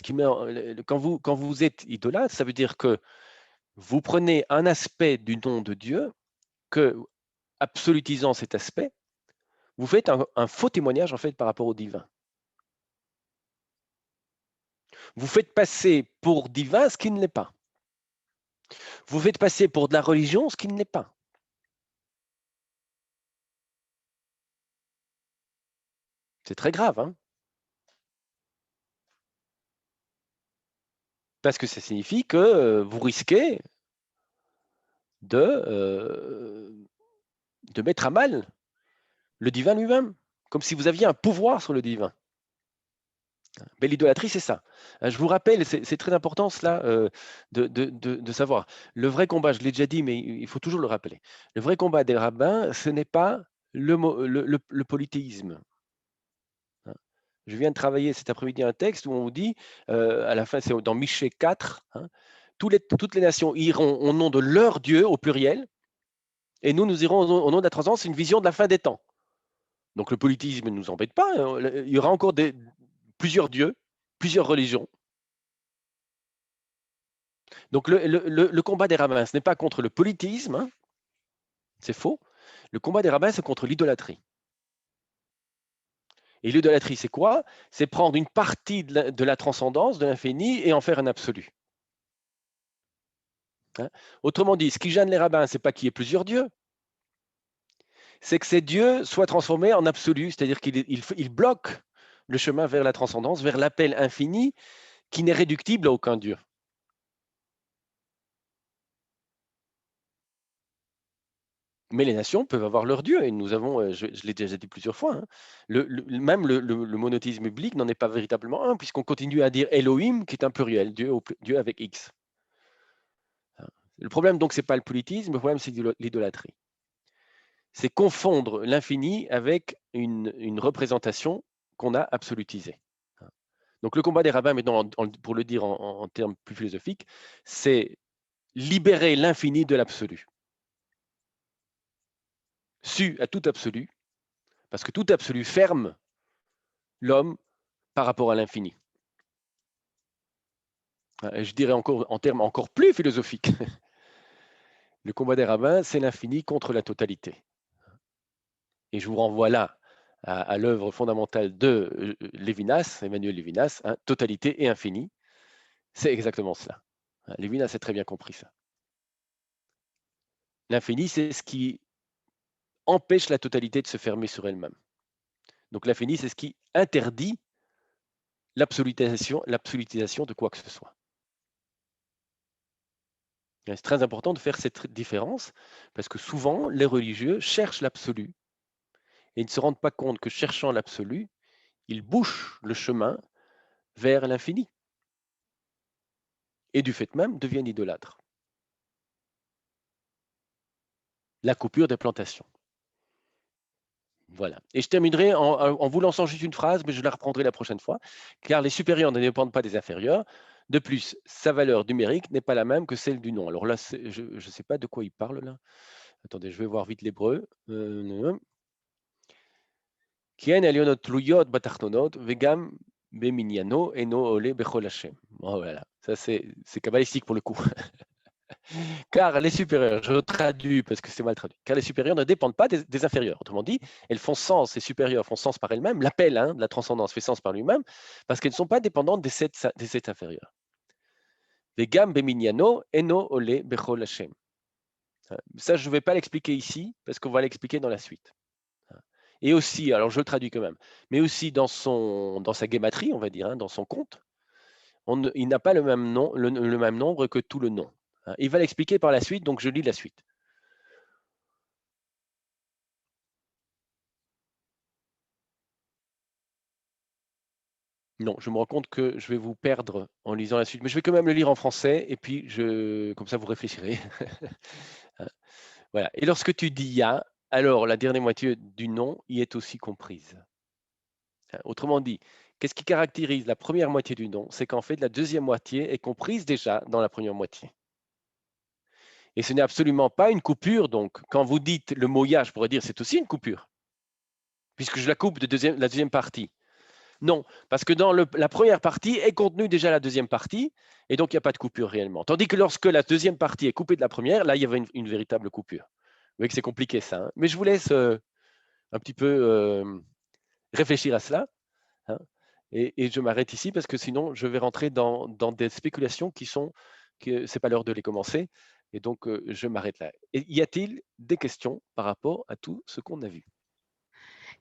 quand vous êtes idolâtre, ça veut dire que vous prenez un aspect du nom de Dieu, que, absolutisant cet aspect, vous faites un faux témoignage en fait par rapport au divin. Vous faites passer pour divin ce qui ne l'est pas. Vous faites passer pour de la religion ce qui ne l'est pas. C'est très grave, hein? Parce que ça signifie que vous risquez de mettre à mal le divin lui-même, comme si vous aviez un pouvoir sur le divin. Mais l'idolâtrie, c'est ça. Je vous rappelle, c'est très important cela de savoir. Le vrai combat, je l'ai déjà dit, mais il faut toujours le rappeler. Le vrai combat des rabbins, ce n'est pas le polythéisme. Hein. Je viens de travailler cet après-midi un texte où on vous dit, à la fin, c'est dans Michée 4, hein, toutes les nations iront au nom de leur Dieu, au pluriel, et nous irons au nom de la transcendance. C'est une vision de la fin des temps. Donc le polythéisme ne nous embête pas. Il y aura encore plusieurs dieux, plusieurs religions. Donc le combat des rabbins, ce n'est pas contre le polythéisme, hein, c'est faux. Le combat des rabbins, c'est contre l'idolâtrie. Et l'idolâtrie, c'est quoi? C'est prendre une partie de la transcendance, de l'infini, et en faire un absolu. Hein? Autrement dit, ce qui gêne les rabbins, ce n'est pas qu'il y ait plusieurs dieux, c'est que ces dieux soient transformés en absolu, c'est-à-dire qu'ils bloquent le chemin vers la transcendance, vers l'appel infini, qui n'est réductible à aucun dieu. Mais les nations peuvent avoir leur Dieu, et nous avons, je l'ai déjà dit plusieurs fois, hein, même le monothéisme biblique n'en est pas véritablement un, puisqu'on continue à dire Elohim, qui est un pluriel, Dieu avec X. Le problème, donc, ce n'est pas le polythéisme, le problème, c'est l'idolâtrie. C'est confondre l'infini avec une représentation qu'on a absolutisée. Donc, le combat des rabbins, maintenant, pour le dire en termes plus philosophiques, c'est libérer l'infini de l'absolu. Su à tout absolu, parce que tout absolu ferme l'homme par rapport à l'infini. Et je dirais encore en termes encore plus philosophiques, le combat des rabbins, c'est l'infini contre la totalité. Et je vous renvoie là à l'œuvre fondamentale de Lévinas, Emmanuel Lévinas, hein, Totalité et infini. C'est exactement cela. Lévinas a très bien compris ça. L'infini, c'est ce qui empêche la totalité de se fermer sur elle-même. Donc l'infini, c'est ce qui interdit l'absolutisation de quoi que ce soit. C'est très important de faire cette différence parce que souvent, les religieux cherchent l'absolu et ne se rendent pas compte que cherchant l'absolu, ils bouchent le chemin vers l'infini et du fait même deviennent idolâtres. La coupure des plantations. Voilà. Et je terminerai en vous lançant juste une phrase, mais je la reprendrai la prochaine fois. Car les supérieurs ne dépendent pas des inférieurs. De plus, sa valeur numérique n'est pas la même que celle du nom. Alors là, je ne sais pas de quoi il parle là. Attendez, je vais voir vite l'hébreu. Kien elionot tluyot batachtonot vegam beminyano eno ole bechol Hashem. Voilà, ça c'est kabbalistique pour le coup. Car les supérieurs, je traduis parce que c'est mal traduit, car les supérieurs ne dépendent pas des inférieurs. Autrement dit, elles font sens, les supérieurs font sens par elles-mêmes, l'appel de la transcendance fait sens par lui-même, parce qu'elles ne sont pas dépendantes des sept inférieurs. Vegam beminyano eno ole bechol Hashem. Ça, je ne vais pas l'expliquer ici, parce qu'on va l'expliquer dans la suite. Et aussi, alors je le traduis quand même, mais aussi dans sa guématrie, on va dire, hein, dans son compte, il n'a pas le même nombre que tout le nom. Il va l'expliquer par la suite, donc je lis la suite. Non, je me rends compte que je vais vous perdre en lisant la suite, mais je vais quand même le lire en français, et puis comme ça vous réfléchirez. Voilà. Et lorsque tu dis Ya, alors la dernière moitié du nom y est aussi comprise. Autrement dit, qu'est-ce qui caractérise la première moitié du nom? C'est qu'en fait, la deuxième moitié est comprise déjà dans la première moitié. Et ce n'est absolument pas une coupure. Donc, quand vous dites le mot Ya, je pourrais dire c'est aussi une coupure, puisque je la coupe de la deuxième partie. Non, parce que dans la première partie est contenue déjà la deuxième partie, et donc il n'y a pas de coupure réellement. Tandis que lorsque la deuxième partie est coupée de la première, là, il y avait une véritable coupure. Vous voyez que c'est compliqué ça. Hein, mais je vous laisse un petit peu réfléchir à cela. Hein, et je m'arrête ici parce que sinon, je vais rentrer dans des spéculations ce n'est pas l'heure de les commencer. Et donc, je m'arrête là. Et y a-t-il des questions par rapport à tout ce qu'on a vu?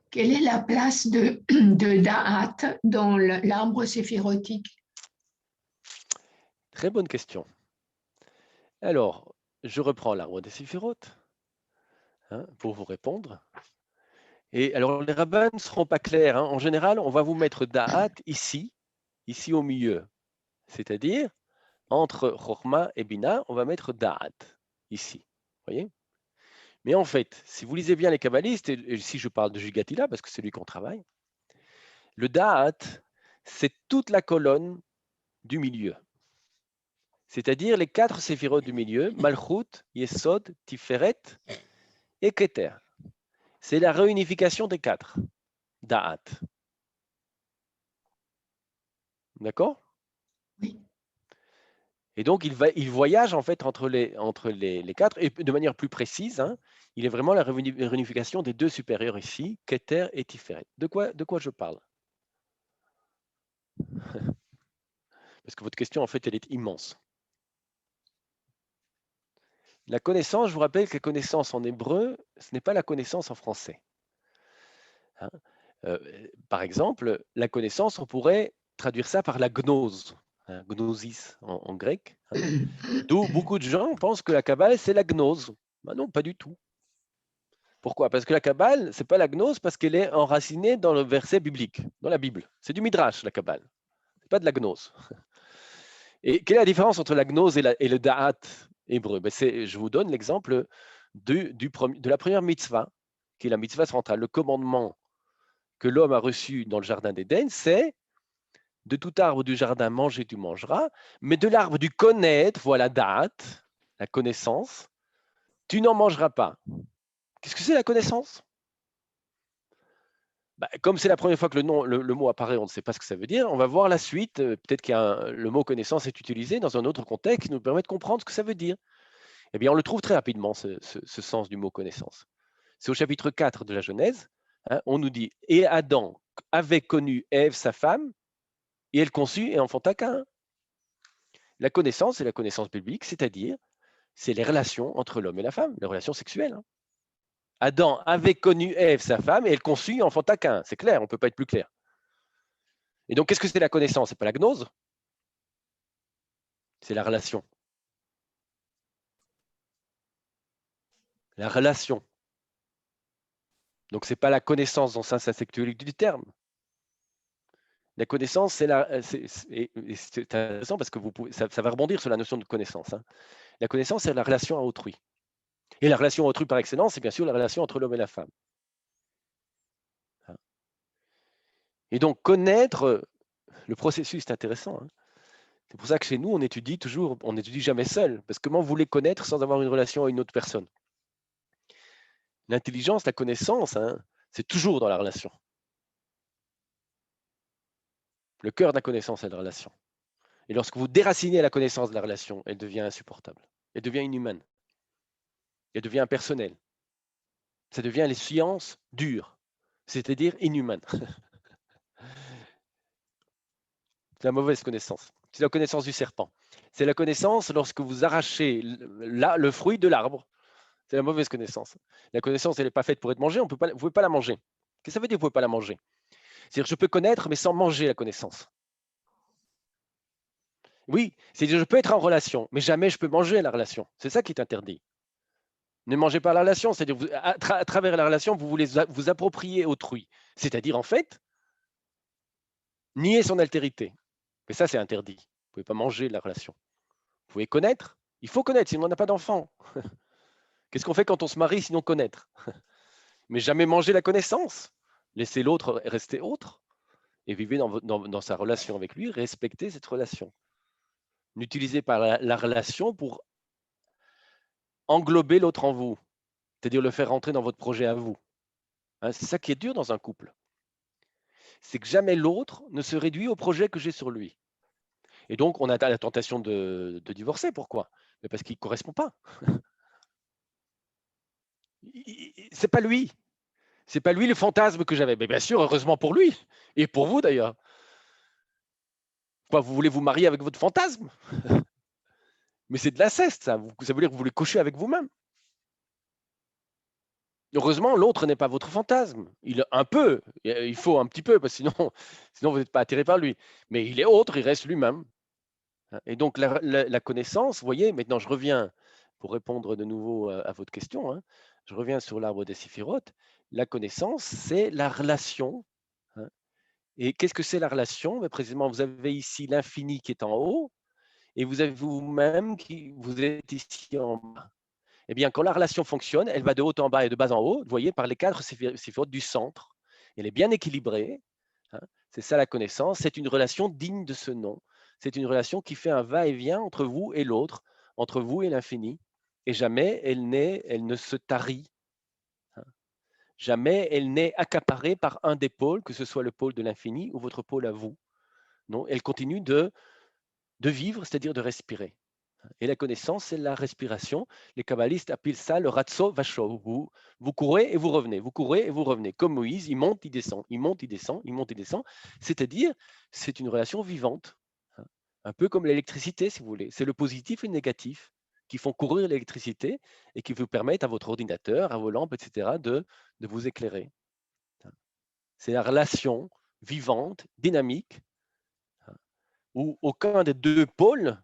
Quelle est la place de Da'at dans l'arbre séphirotique? Très bonne question. Alors, je reprends l'arbre des séphirotes pour vous répondre. Et alors, les rabbins ne seront pas clairs. Hein. En général, on va vous mettre Da'at ici ici au milieu. C'est-à-dire, entre Chokhmah et Bina, on va mettre Da'at, ici. Voyez? Mais en fait, si vous lisez bien les kabbalistes, et si je parle de Jugatila, parce que c'est lui qu'on travaille, le Da'at, c'est toute la colonne du milieu. C'est-à-dire les 4 séphirotes du milieu, Malchut, Yesod, Tiferet et Keter. C'est la réunification des 4, Da'at. D'accord? Oui. Et donc, il voyage en fait entre les 4, et de manière plus précise, hein, il est vraiment la réunification des 2 supérieurs ici, Keter et Tiferet. De quoi je parle? Parce que votre question, en fait, elle est immense. La connaissance, je vous rappelle que la connaissance en hébreu, ce n'est pas la connaissance en français. Hein. Par exemple, la connaissance, on pourrait traduire ça par la gnose, hein, gnosis en grec. Hein. D'où beaucoup de gens pensent que la Kabbale, c'est la gnose. Ben non, pas du tout. Pourquoi? Parce que la Kabbale, ce n'est pas la gnose, parce qu'elle est enracinée dans le verset biblique, dans la Bible. C'est du Midrash, la Kabbale. Ce n'est pas de la gnose. Et quelle est la différence entre la gnose et le da'at hébreu? Ben je vous donne l'exemple de la première mitzvah, qui est la mitzvah centrale. Le commandement que l'homme a reçu dans le jardin d'Éden, c'est de tout arbre du jardin manger, tu mangeras, mais de l'arbre du connaître, voilà da'at, la connaissance, tu n'en mangeras pas. Qu'est-ce que c'est la connaissance? Bah, comme c'est la première fois que le mot apparaît, on ne sait pas ce que ça veut dire, on va voir la suite. Peut-être que le mot connaissance est utilisé dans un autre contexte qui nous permet de comprendre ce que ça veut dire. Eh bien, on le trouve très rapidement, ce sens du mot connaissance. C'est au chapitre 4 de la Genèse. Hein, on nous dit « Et Adam avait connu Ève, sa femme, et elle conçut et enfanta Caïn. » La connaissance, c'est la connaissance biblique, c'est-à-dire, c'est les relations entre l'homme et la femme, les relations sexuelles. Hein. Adam avait connu Ève, sa femme, et elle conçut et enfanta Caïn. C'est clair, on ne peut pas être plus clair. Et donc, qu'est-ce que c'est la connaissance? Ce n'est pas la gnose, c'est la relation. La relation. Donc, ce n'est pas la connaissance dans le sens sexuel du terme. La connaissance, c'est intéressant parce que ça va rebondir sur la notion de connaissance. Hein. La connaissance, c'est la relation à autrui. Et la relation à autrui par excellence, c'est bien sûr la relation entre l'homme et la femme. Hein. Et donc, connaître, le processus est intéressant. Hein. C'est pour ça que chez nous, on n'étudie jamais seul. Parce que comment vous voulez connaître sans avoir une relation à une autre personne? L'intelligence, la connaissance, hein, c'est toujours dans la relation. Le cœur de la connaissance est la relation. Et lorsque vous déracinez la connaissance de la relation, elle devient insupportable. Elle devient inhumaine. Elle devient impersonnelle. Ça devient les sciences dures, c'est-à-dire inhumaines. C'est la mauvaise connaissance. C'est la connaissance du serpent. C'est la connaissance lorsque vous arrachez le fruit de l'arbre. C'est la mauvaise connaissance. La connaissance, elle n'est pas faite pour être mangée, vous ne pouvez pas la manger. Qu'est-ce que ça veut dire que vous ne pouvez pas la manger? C'est-à-dire que je peux connaître, mais sans manger la connaissance. Oui, c'est-à-dire que je peux être en relation, mais jamais je peux manger la relation. C'est ça qui est interdit. Ne mangez pas la relation, c'est-à-dire à travers la relation, vous voulez vous approprier autrui. C'est-à-dire, en fait, nier son altérité. Mais ça, c'est interdit. Vous ne pouvez pas manger la relation. Vous pouvez connaître. Il faut connaître, sinon on n'a pas d'enfant. Qu'est-ce qu'on fait quand on se marie sinon connaître? Mais jamais manger la connaissance. Laissez l'autre rester autre et vivez dans sa relation avec lui, respectez cette relation. N'utilisez pas la relation pour englober l'autre en vous, c'est-à-dire le faire rentrer dans votre projet à vous. Hein, c'est ça qui est dur dans un couple. C'est que jamais l'autre ne se réduit au projet que j'ai sur lui. Et donc, on a la tentation de divorcer. Pourquoi? Mais parce qu'il ne correspond pas. C'est pas lui. C'est pas lui le fantasme que j'avais. Mais bien sûr, heureusement pour lui. Et pour vous d'ailleurs. Vous voulez vous marier avec votre fantasme? Mais c'est de l'inceste, ça. Ça veut dire que vous voulez coucher avec vous-même. Heureusement, l'autre n'est pas votre fantasme. Il faut un petit peu, parce que sinon vous n'êtes pas attiré par lui. Mais il est autre, il reste lui-même. Et donc, la connaissance, vous voyez, maintenant je reviens, pour répondre de nouveau à votre question, hein, je reviens sur l'arbre des séphirotes. La connaissance, c'est la relation, hein, Et qu'est-ce que c'est la relation? Ben, précisément, vous avez ici l'infini qui est en haut, et vous avez vous-même qui vous êtes ici en bas. Eh bien, quand la relation fonctionne, elle va de haut en bas et de bas en haut, vous voyez, par les cadres séphirotes du centre. Elle est bien équilibrée. Hein. C'est ça la connaissance. C'est une relation digne de ce nom. C'est une relation qui fait un va-et-vient entre vous et l'autre, entre vous et l'infini. Et jamais elle ne se tarit. Hein. Jamais elle n'est accaparée par un des pôles, que ce soit le pôle de l'infini ou votre pôle à vous. Non, elle continue de vivre, c'est-à-dire de respirer. Et la connaissance, c'est la respiration. Les kabbalistes appellent ça le ratso vacho. Vous courez et vous revenez, vous courez et vous revenez. Comme Moïse, il monte, il descend, il monte, il descend, il monte, il descend. C'est-à-dire, c'est une relation vivante. Un peu comme l'électricité, si vous voulez. C'est le positif et le négatif qui font courir l'électricité et qui vous permettent à votre ordinateur, à vos lampes, etc., de vous éclairer. C'est la relation vivante, dynamique, où aucun des deux pôles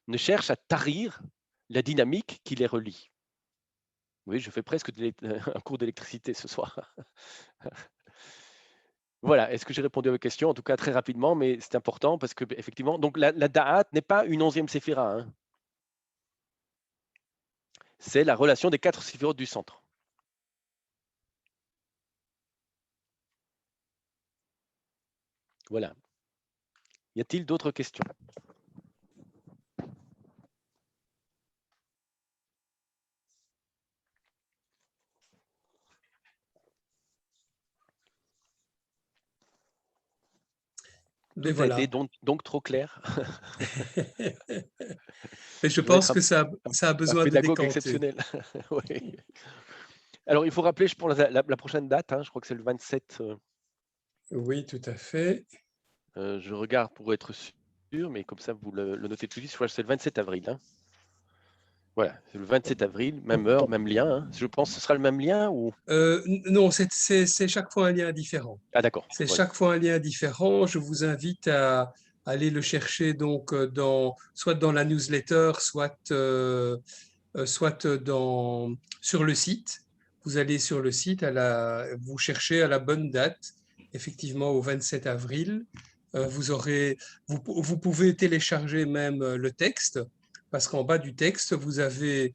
ne cherche à tarir la dynamique qui les relie. Oui, je fais presque un cours d'électricité ce soir. Voilà, est-ce que j'ai répondu à vos questions? En tout cas, très rapidement, mais c'est important parce que, effectivement, donc la Da'at n'est pas une 11e séphira. Hein. C'est la relation des 4 séphirotes du centre. Voilà. Y a-t-il d'autres questions? Mais Tout a été voilà. donc trop clair. Mais je Je dois pense être que ça a un besoin de pédagogue décanter. exceptionnel. Oui. Alors, il faut rappeler, je pense, la prochaine date. Hein, je crois que c'est le 27. Oui, tout à fait. Je regarde pour être sûr, mais comme ça, vous le notez tout de suite. Je crois que c'est le 27 avril. Hein. Voilà, c'est le 27 avril, même heure, même lien. Hein. Je pense que ce sera le même lien ou... Non, c'est chaque fois un lien différent. Ah, d'accord. C'est Oui. chaque fois un lien différent. Je vous invite à aller le chercher donc soit dans la newsletter, soit sur le site. Vous allez sur le site, vous cherchez à la bonne date, effectivement au 27 avril. Vous pouvez télécharger même le texte, parce qu'en bas du texte, vous avez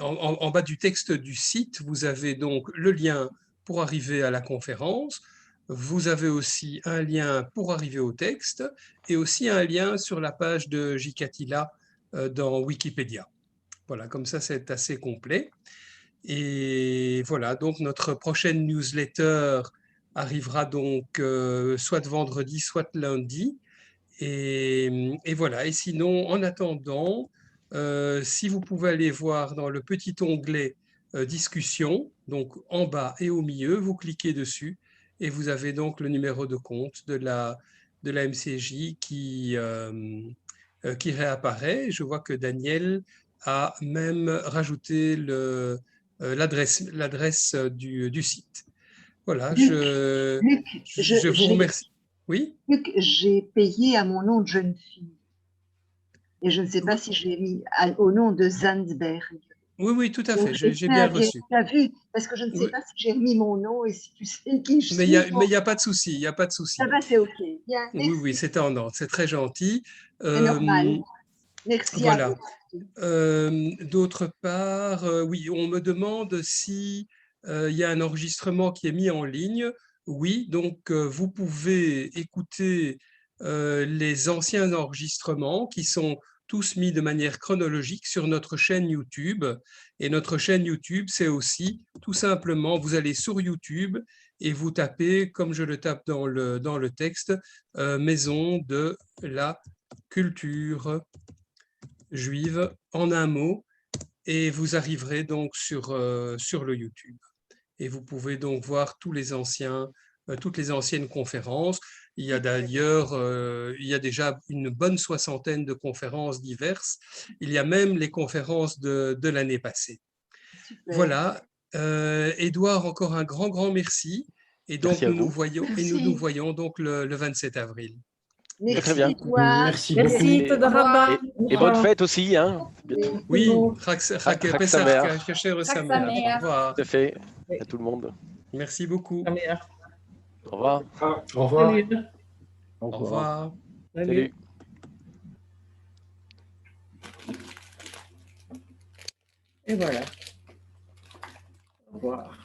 en bas du texte du site, vous avez donc le lien pour arriver à la conférence. Vous avez aussi un lien pour arriver au texte et aussi un lien sur la page de Jikatila dans Wikipédia. Voilà, comme ça c'est assez complet. Et voilà, donc notre prochaine newsletter arrivera donc soit vendredi, soit lundi. Et voilà, et sinon, en attendant, si vous pouvez aller voir dans le petit onglet discussion, donc en bas et au milieu, vous cliquez dessus et vous avez donc le numéro de compte de la MCJ qui réapparaît. Je vois que Daniel a même rajouté l'adresse du site. Voilà, Luc, je vous remercie. Oui? Luc, j'ai payé à mon nom de jeune fille. Et je ne sais pas si j'ai mis au nom de Zandsberg. Oui, tout à fait, Donc, j'ai bien reçu. Tu as vu, parce que je ne sais Oui. pas si j'ai remis mon nom et si tu sais qui je Mais suis. il n'y a pas de souci, il n'y a pas de souci. Ça va, c'est OK. Bien, merci. Oui, c'était en ordre, c'est très gentil. C'est normal. Merci Voilà. à vous. D'autre part, oui, on me demande si il y a un enregistrement qui est mis en ligne. Oui, donc vous pouvez écouter les anciens enregistrements qui sont tous mis de manière chronologique sur notre chaîne YouTube. Et notre chaîne YouTube, c'est aussi tout simplement, vous allez sur YouTube et vous tapez, comme je le tape dans le texte, Maison de la culture juive en un mot, et vous arriverez donc sur le YouTube. Et vous pouvez donc voir toutes les anciennes conférences. Il y a d'ailleurs, il y a déjà une bonne soixantaine de conférences diverses. Il y a même les conférences de l'année passée. Super. Voilà. Édouard, encore un grand merci. Et donc, nous nous voyons donc le 27 avril. Merci. Très bien. Merci beaucoup. Et bonne fête aussi. Hein. Oui, Au revoir. Tout à fait. À tout le monde. Merci beaucoup. Au revoir. Au revoir. Salut. Au revoir. Salut. Et voilà. Au revoir.